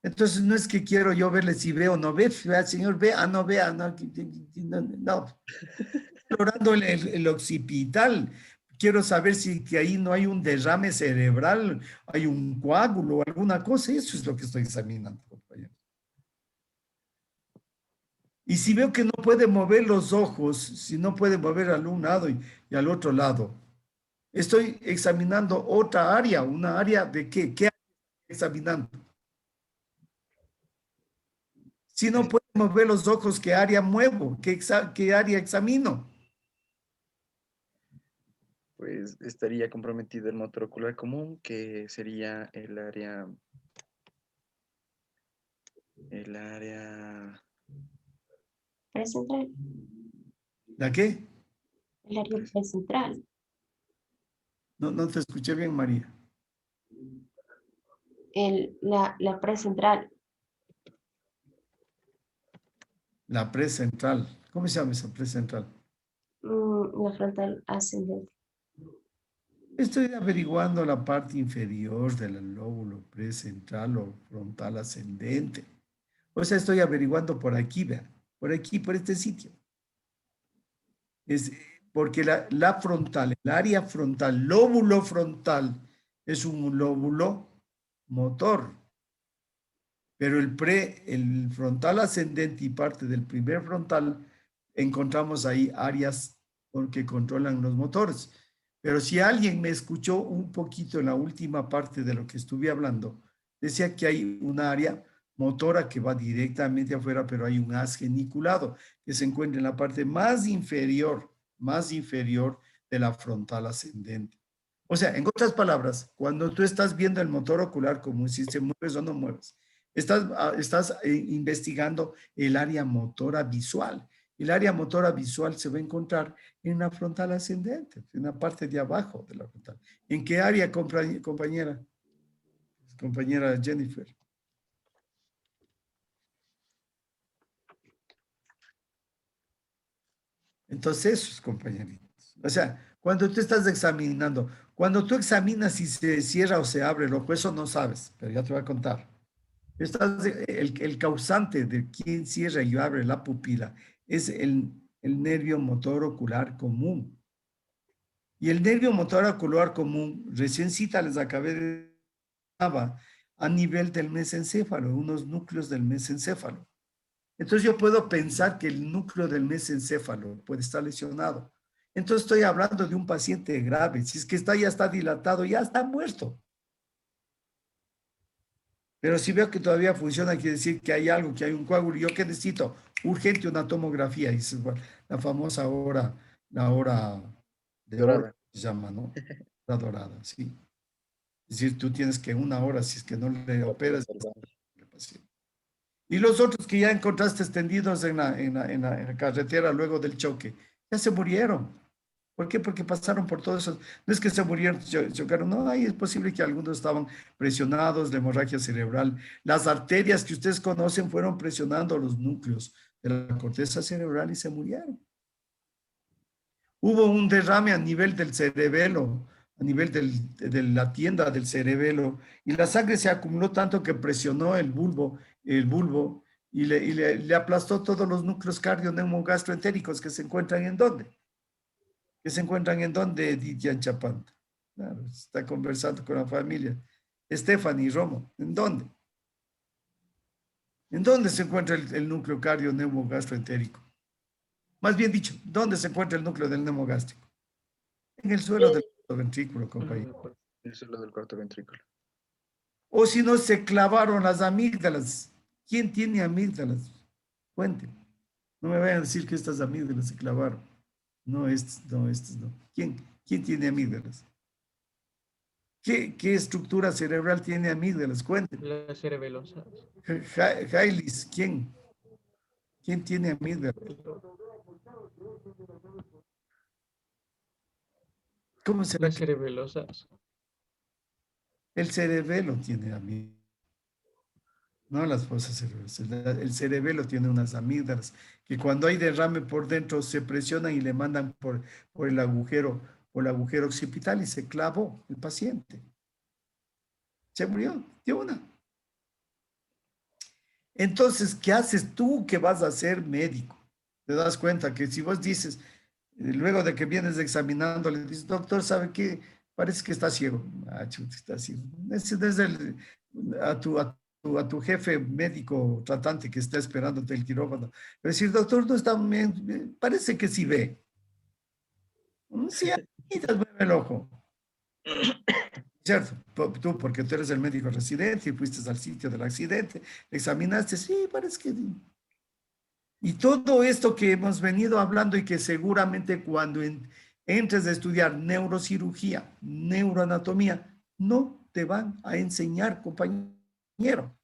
Entonces no es que quiero yo verle si ve o no ve, vea, señor, ve, no vea, no, no, valorando el occipital. Quiero saber si que ahí no hay un derrame cerebral, hay un coágulo o alguna cosa, eso es lo que estoy examinando, compañero. Y si veo que no puede mover los ojos, si no puede mover al un lado y al otro lado, estoy examinando otra área, una área de qué, ¿qué área estoy examinando? Si no puedo mover los ojos, ¿qué área muevo? ¿Qué área examino? Pues estaría comprometido el motor ocular común, que sería el área Precentral. ¿La qué? El área precentral. No, no te escuché bien, María. La precentral. La precentral. ¿Cómo se llama esa precentral? La frontal ascendente. Estoy averiguando la parte inferior del lóbulo precentral o frontal ascendente. O sea, estoy averiguando por aquí, vea, por aquí, por este sitio. Es porque la frontal, el área frontal, lóbulo frontal, es un lóbulo motor. Pero el frontal ascendente y parte del primer frontal, encontramos ahí áreas que controlan los motores. Pero si alguien me escuchó un poquito en la última parte de lo que estuve hablando, decía que hay un área motora que va directamente afuera, pero hay un haz geniculado que se encuentra en la parte más inferior de la frontal ascendente. O sea, en otras palabras, cuando tú estás viendo el motor ocular común, si se mueves o no mueves, estás investigando el área motora visual. El área motora visual se va a encontrar en la frontal ascendente, en la parte de abajo de la frontal. ¿En qué área, compañera? Compañera Jennifer. Entonces, eso es, compañeritos. O sea, cuando tú estás examinando, cuando tú examinas si se cierra o se abre el ojo, eso no sabes, pero ya te voy a contar. El causante de quien cierra y abre la pupila es el nervio motor ocular común. Y el nervio motor ocular común, recién cita les acabé de a nivel del mesencéfalo, unos núcleos del mesencéfalo. Entonces yo puedo pensar que el núcleo del mesencéfalo puede estar lesionado. Entonces estoy hablando de un paciente grave. Si es que ya está dilatado, ya está muerto. Pero si veo que todavía funciona, quiere decir que hay algo, que hay un coágulo. ¿Yo qué necesito? Urgente una tomografía. Y bueno, la famosa la hora de oro dorada. se llama, ¿no? La dorada, sí. Es decir, tú tienes que una hora, si es que no le operas. Y los otros que ya encontraste extendidos en la carretera luego del choque, ya se murieron. ¿Por qué? Porque pasaron por todo eso. No es que se murieron, chocaron, no, ahí es posible que algunos estaban presionados de hemorragia cerebral. Las arterias que ustedes conocen fueron presionando los núcleos de la corteza cerebral y se murieron. Hubo un derrame a nivel del cerebelo, a nivel de la tienda del cerebelo, y la sangre se acumuló tanto que presionó el bulbo y le aplastó todos los núcleos cardioneumogastroentéricos que se encuentran en dónde. ¿Que se encuentran en dónde, Didian Chapanta? Claro, está conversando con la familia. Stephanie y Romo, ¿en dónde? ¿En dónde se encuentra el núcleo cardioneumogastroentérico? Más bien dicho, ¿dónde se encuentra el núcleo del neumogástrico? En el suelo del ventrículo, compañero. El suelo del cuarto ventrículo. O si no, se clavaron las amígdalas. ¿Quién tiene amígdalas? Cuenten. No me vayan a decir que estas amígdalas se clavaron. No, estas no. ¿Quién tiene amígdalas? ¿Qué estructura cerebral tiene amígdalas? Cuéntenme. Las cerebelosas. Jailis, ¿quién? ¿Quién tiene amígdalas? ¿Cómo será Las que cerebelosas. el cerebelo tiene amígdalas? No las fosas cerebrales. El cerebelo tiene unas amígdalas que cuando hay derrame por dentro se presionan y le mandan por el agujero occipital y se clavó el paciente. Se murió de una. Entonces, ¿qué haces tú que vas a ser médico? Te das cuenta que si vos dices, luego de que vienes examinando, le dices, doctor, ¿sabe qué? Parece que está ciego. Ah, chuta, está ciego. Ese es a tu jefe médico tratante que está esperándote el quirófano. Decir, doctor, no está bien, parece que sí ve. Sí, mueve el ojo. ¿Cierto? Tú, porque tú eres el médico residente y fuiste al sitio del accidente, examinaste, sí, parece que sí. Y todo esto que hemos venido hablando y que seguramente cuando entres a estudiar neurocirugía, neuroanatomía, no te van a enseñar, compañero.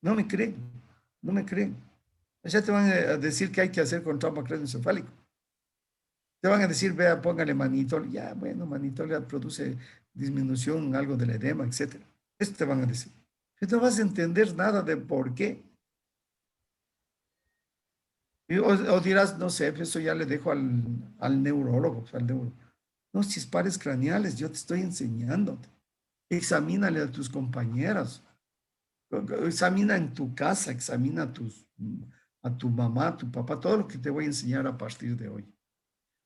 No me creen, no me creen. Ya te van a decir qué hay que hacer con trauma craneoencefálico. Te van a decir, vea, póngale manitol. Ya, bueno, manitol ya produce disminución, algo del edema, etc. Eso te van a decir. Pero no vas a entender nada de por qué. O dirás, no sé, eso ya le dejo al neurólogo, al neuro. No, si es pares craneales, yo te estoy enseñando. Examínale a tus compañeros. Examina en tu casa, examina a tu mamá, a tu papá, todo lo que te voy a enseñar a partir de hoy.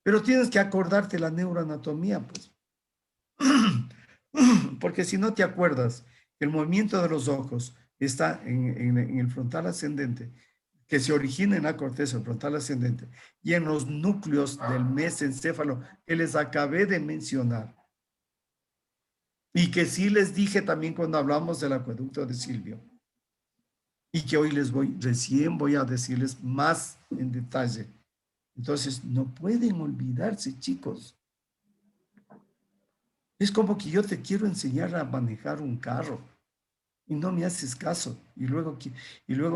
Pero tienes que acordarte la neuroanatomía, pues. Porque si no te acuerdas, el movimiento de los ojos está en el frontal ascendente, que se origina en la corteza frontal ascendente y en los núcleos del mesencéfalo que les acabé de mencionar. Y que sí les dije también cuando hablamos del acueducto de Silvio. Y que hoy recién voy a decirles más en detalle. Entonces, no pueden olvidarse, chicos. Es como que yo te quiero enseñar a manejar un carro y no me haces caso. Y luego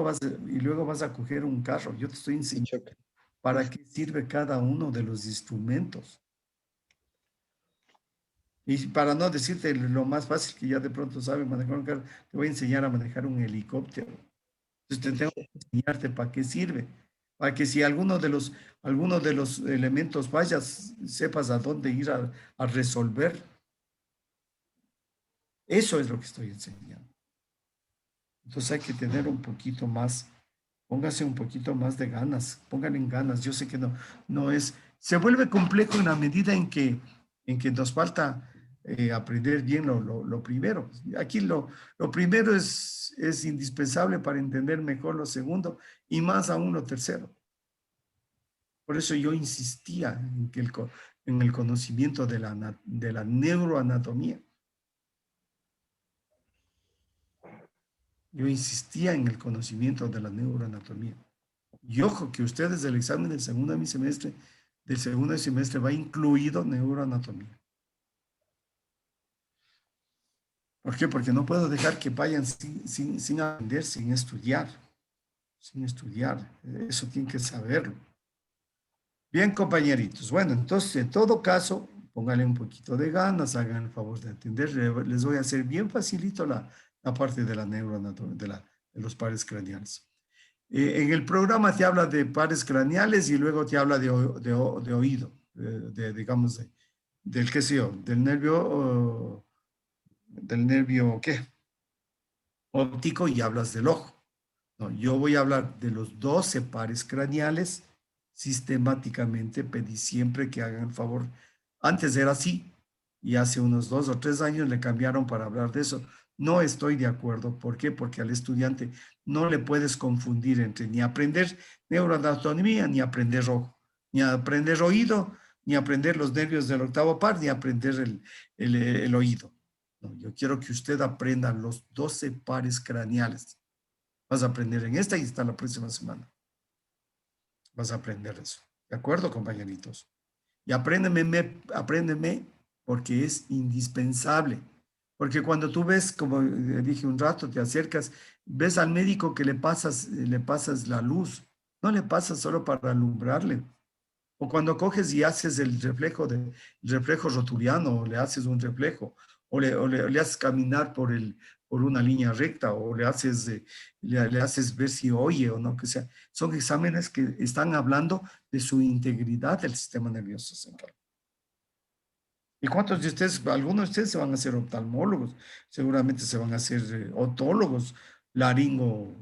vas a coger un carro. Yo te estoy enseñando para qué sirve cada uno de los instrumentos. Y para no decirte lo más fácil que ya de pronto sabes manejar un carro, te voy a enseñar a manejar un helicóptero. Entonces te tengo que enseñarte para qué sirve. Para que si alguno de los elementos fallas, sepas a dónde ir a resolver. Eso es lo que estoy enseñando. Entonces hay que tener un poquito más, póngase un poquito más de ganas, pónganle en ganas. Yo sé que no es, se vuelve complejo en la medida en que nos falta aprender bien lo primero. Aquí lo primero es indispensable para entender mejor lo segundo y más aún lo tercero. Por eso yo insistía en el conocimiento de la neuroanatomía. Yo insistía en el conocimiento de la neuroanatomía. Y ojo que ustedes del examen del segundo semestre va incluido neuroanatomía. ¿Por qué? Porque no puedo dejar que vayan sin aprender, sin estudiar. Sin estudiar. Eso tienen que saberlo. Bien, compañeritos. Bueno, entonces, en todo caso, pónganle un poquito de ganas, hagan el favor de atender. Les voy a hacer bien facilito la parte de la neuroanatomía, de los pares craneales. En el programa te habla de pares craneales y luego te habla de oído, digamos, del qué sé yo, del nervio, ¿qué? Óptico y hablas del ojo. No, yo voy a hablar de los 12 pares craneales sistemáticamente. Pedí siempre que hagan el favor. Antes era así y hace unos 2 o 3 años le cambiaron para hablar de eso. No estoy de acuerdo. ¿Por qué? Porque al estudiante no le puedes confundir entre ni aprender neuroanatomía, ni aprender ojo, ni aprender oído, ni aprender los nervios del octavo par, ni aprender el oído. No, yo quiero que usted aprenda los 12 pares craneales. Vas a aprender en esta y está la próxima semana. Vas a aprender eso. ¿De acuerdo, compañeritos? Y apréndeme porque es indispensable. Porque cuando tú ves, como dije un rato, te acercas, ves al médico que le pasas la luz, no le pasas solo para alumbrarle. O cuando coges y haces el reflejo rotuliano, o le haces un reflejo, le haces caminar por una línea recta, o le haces ver si oye o no, que sea. Son exámenes que están hablando de su integridad del sistema nervioso central. ¿Y cuántos de ustedes, algunos de ustedes se van a hacer oftalmólogos, seguramente se van a hacer otólogos, laringo,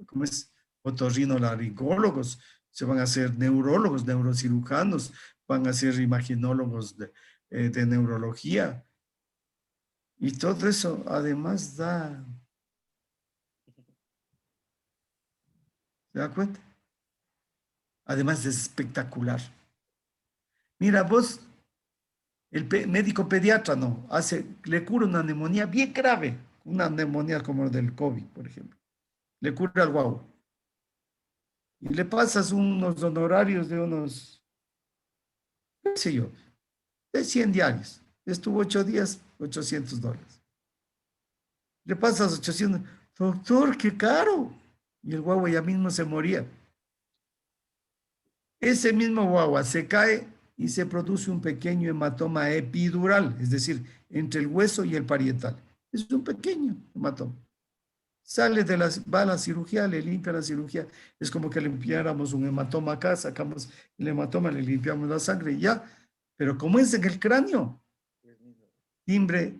¿cómo es? Otorrinolaringólogos, se van a hacer neurólogos, neurocirujanos, van a ser imaginólogos de neurología. Y todo eso además ¿se da cuenta? Además es espectacular. Mira, vos, médico pediatra no, le cura una neumonía bien grave, una neumonía como del COVID, por ejemplo. Le cura al guau. Y le pasas unos honorarios de unos, qué sé yo, de 100 diarios. Estuvo 8 días, $800. Le pasas 800, doctor, qué caro. Y el guagua ya mismo se moría. Ese mismo guagua se cae y se produce un pequeño hematoma epidural, es decir, entre el hueso y el parietal. Es un pequeño hematoma. Va a la cirugía, le limpia la cirugía. Es como que limpiáramos un hematoma acá, sacamos el hematoma, le limpiamos la sangre y ya. Pero como es en el cráneo, timbre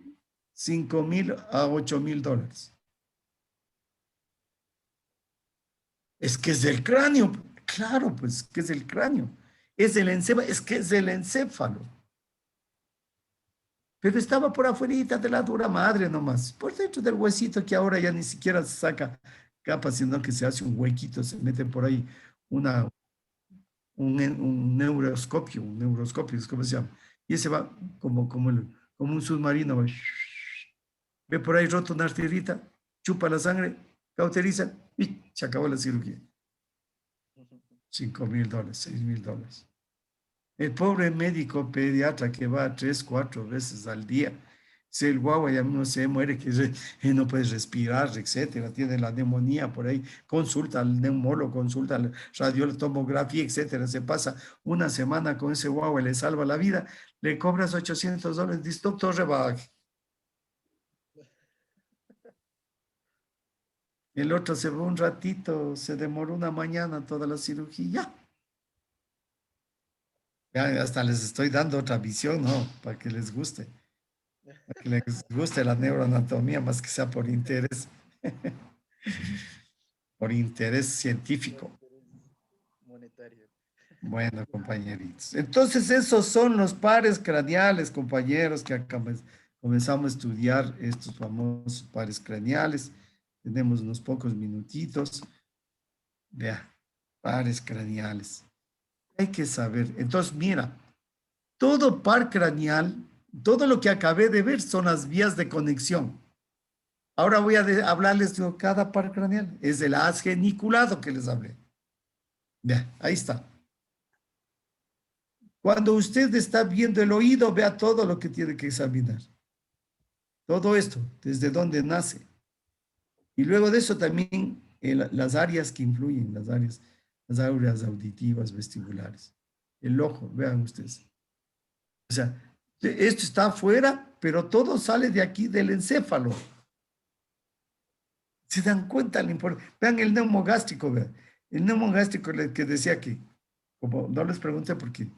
$5,000 a $8,000. Es que es del cráneo. Claro, pues que es el cráneo. Es el encéfalo, es que es el encéfalo. Pero estaba por afuera de la dura madre nomás, por dentro del huesito que ahora ya ni siquiera se saca capa, sino que se hace un huequito, se mete por ahí una, un neuroscopio, es como se llama. Y ese va como un submarino, va, ve por ahí roto una arterita, chupa la sangre, cauteriza y se acabó la cirugía. $5,000, $6,000. El pobre médico pediatra que va 3, 4 veces al día, si el guagua ya no se muere, que no puede respirar, etcétera, tiene la neumonía por ahí, consulta al neumólogo, consulta al radiotomografía, etcétera, se pasa una semana con ese guagua y le salva la vida, le cobras $800, dice, doctor, rebaje. El otro se va un ratito, se demoró una mañana toda la cirugía. Ya, hasta les estoy dando otra visión, ¿no? Para que les guste. Para que les guste la neuroanatomía, más que sea por interés. Por interés científico. Monetario. Bueno, compañeritos. Entonces, esos son los pares craneales, compañeros, que comenzamos a estudiar estos famosos pares craneales. Tenemos unos pocos minutitos. Vea, pares craneales. Hay que saber. Entonces, mira, todo par craneal, todo lo que acabé de ver son las vías de conexión. Ahora voy a hablarles de cada par craneal. Es el haz geniculado que les hablé. Vea, ahí está. Cuando usted está viendo el oído, vea todo lo que tiene que examinar. Todo esto, desde dónde nace. Y luego de eso también las áreas que influyen, las áreas auditivas, vestibulares. El ojo, vean ustedes. O sea, esto está afuera, pero todo sale de aquí, del encéfalo. ¿Se dan cuenta? Vean el neumogástrico, vean. El neumogástrico que decía que, como no les pregunté porque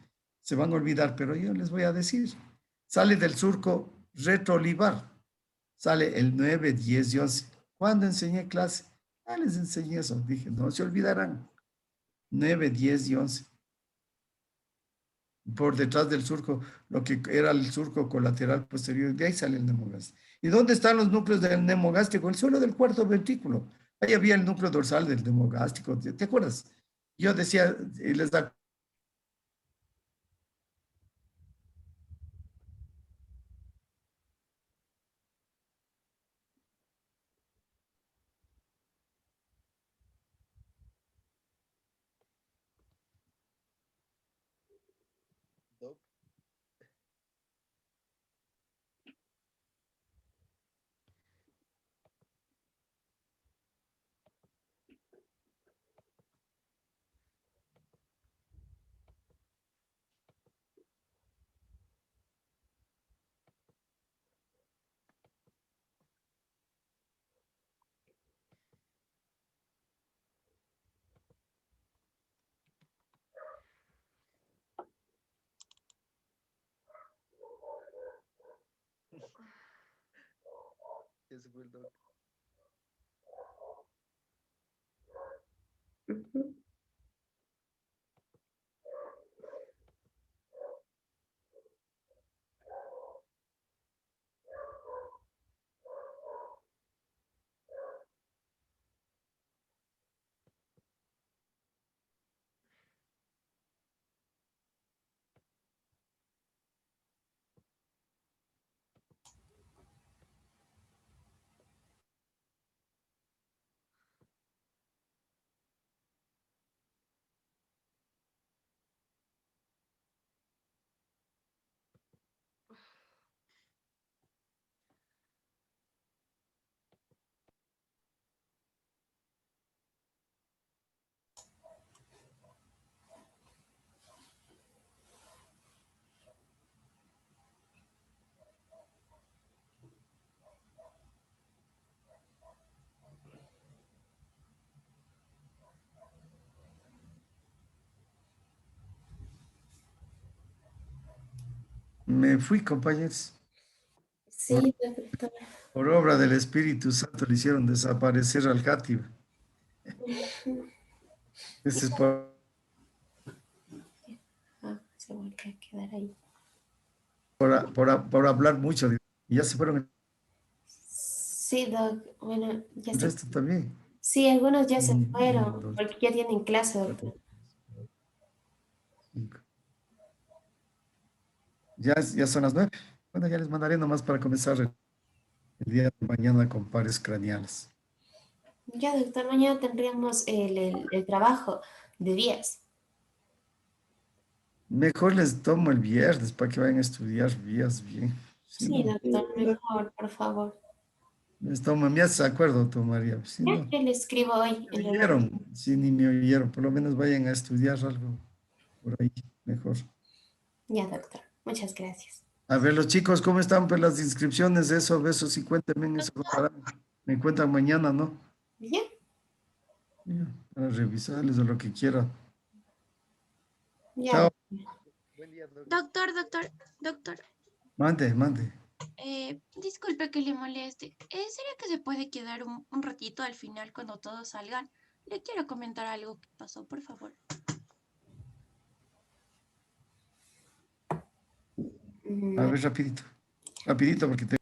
se van a olvidar, pero yo les voy a decir. Sale del surco retroolivar. Sale el 9, 10 y 11. ¿Cuándo enseñé clase? Ah, les enseñé eso. Dije, no se olvidarán. 9, 10 y 11. Por detrás del surco, lo que era el surco colateral posterior, de ahí sale el neumogástrico. ¿Y dónde están los núcleos del neumogástrico? El suelo del cuarto ventrículo. Ahí había el núcleo dorsal del neumogástrico. ¿Te acuerdas? Yo decía, les da Doc, Ya se fue el doc. Ujú. Me fui, compañeros. Sí, doctor. Por obra del Espíritu Santo le hicieron desaparecer al Jatib. Este es Ah, se volvió a quedar ahí. por hablar mucho. Y ya se fueron Sí, doc. Bueno, ya el se... resto también. Sí, algunos ya se Uno, fueron dos, porque ya tienen clase, cuatro, doctor. cinco. Ya son las 9. Bueno, ya les mandaré nomás para comenzar el día de mañana con pares craneales. Ya, doctor, mañana tendríamos el trabajo de 10. Mejor les tomo el viernes para que vayan a estudiar vías bien. Si Sí, no, doctor, mejor, por favor. les tomo, me haces acuerdo, tomaría. Si Ya, no, yo le escribo hoy me en la noche. oyeron, si ni me oyeron, por lo menos vayan a estudiar algo por ahí, mejor. Ya, doctor. Muchas gracias. A ver, los chicos, ¿cómo están pues las inscripciones? Eso sí, cuéntenme, eso contarán. Me cuentan mañana, ¿no? Ya, Ya, para revisarles o lo que quieran. ya, Chao, Buen día, doc. Doctor, mande. disculpe que le moleste. ¿Sería que se puede quedar un ratito al final cuando todos salgan? Le quiero comentar algo que pasó, por favor. A mm, ver, rapidito, porque te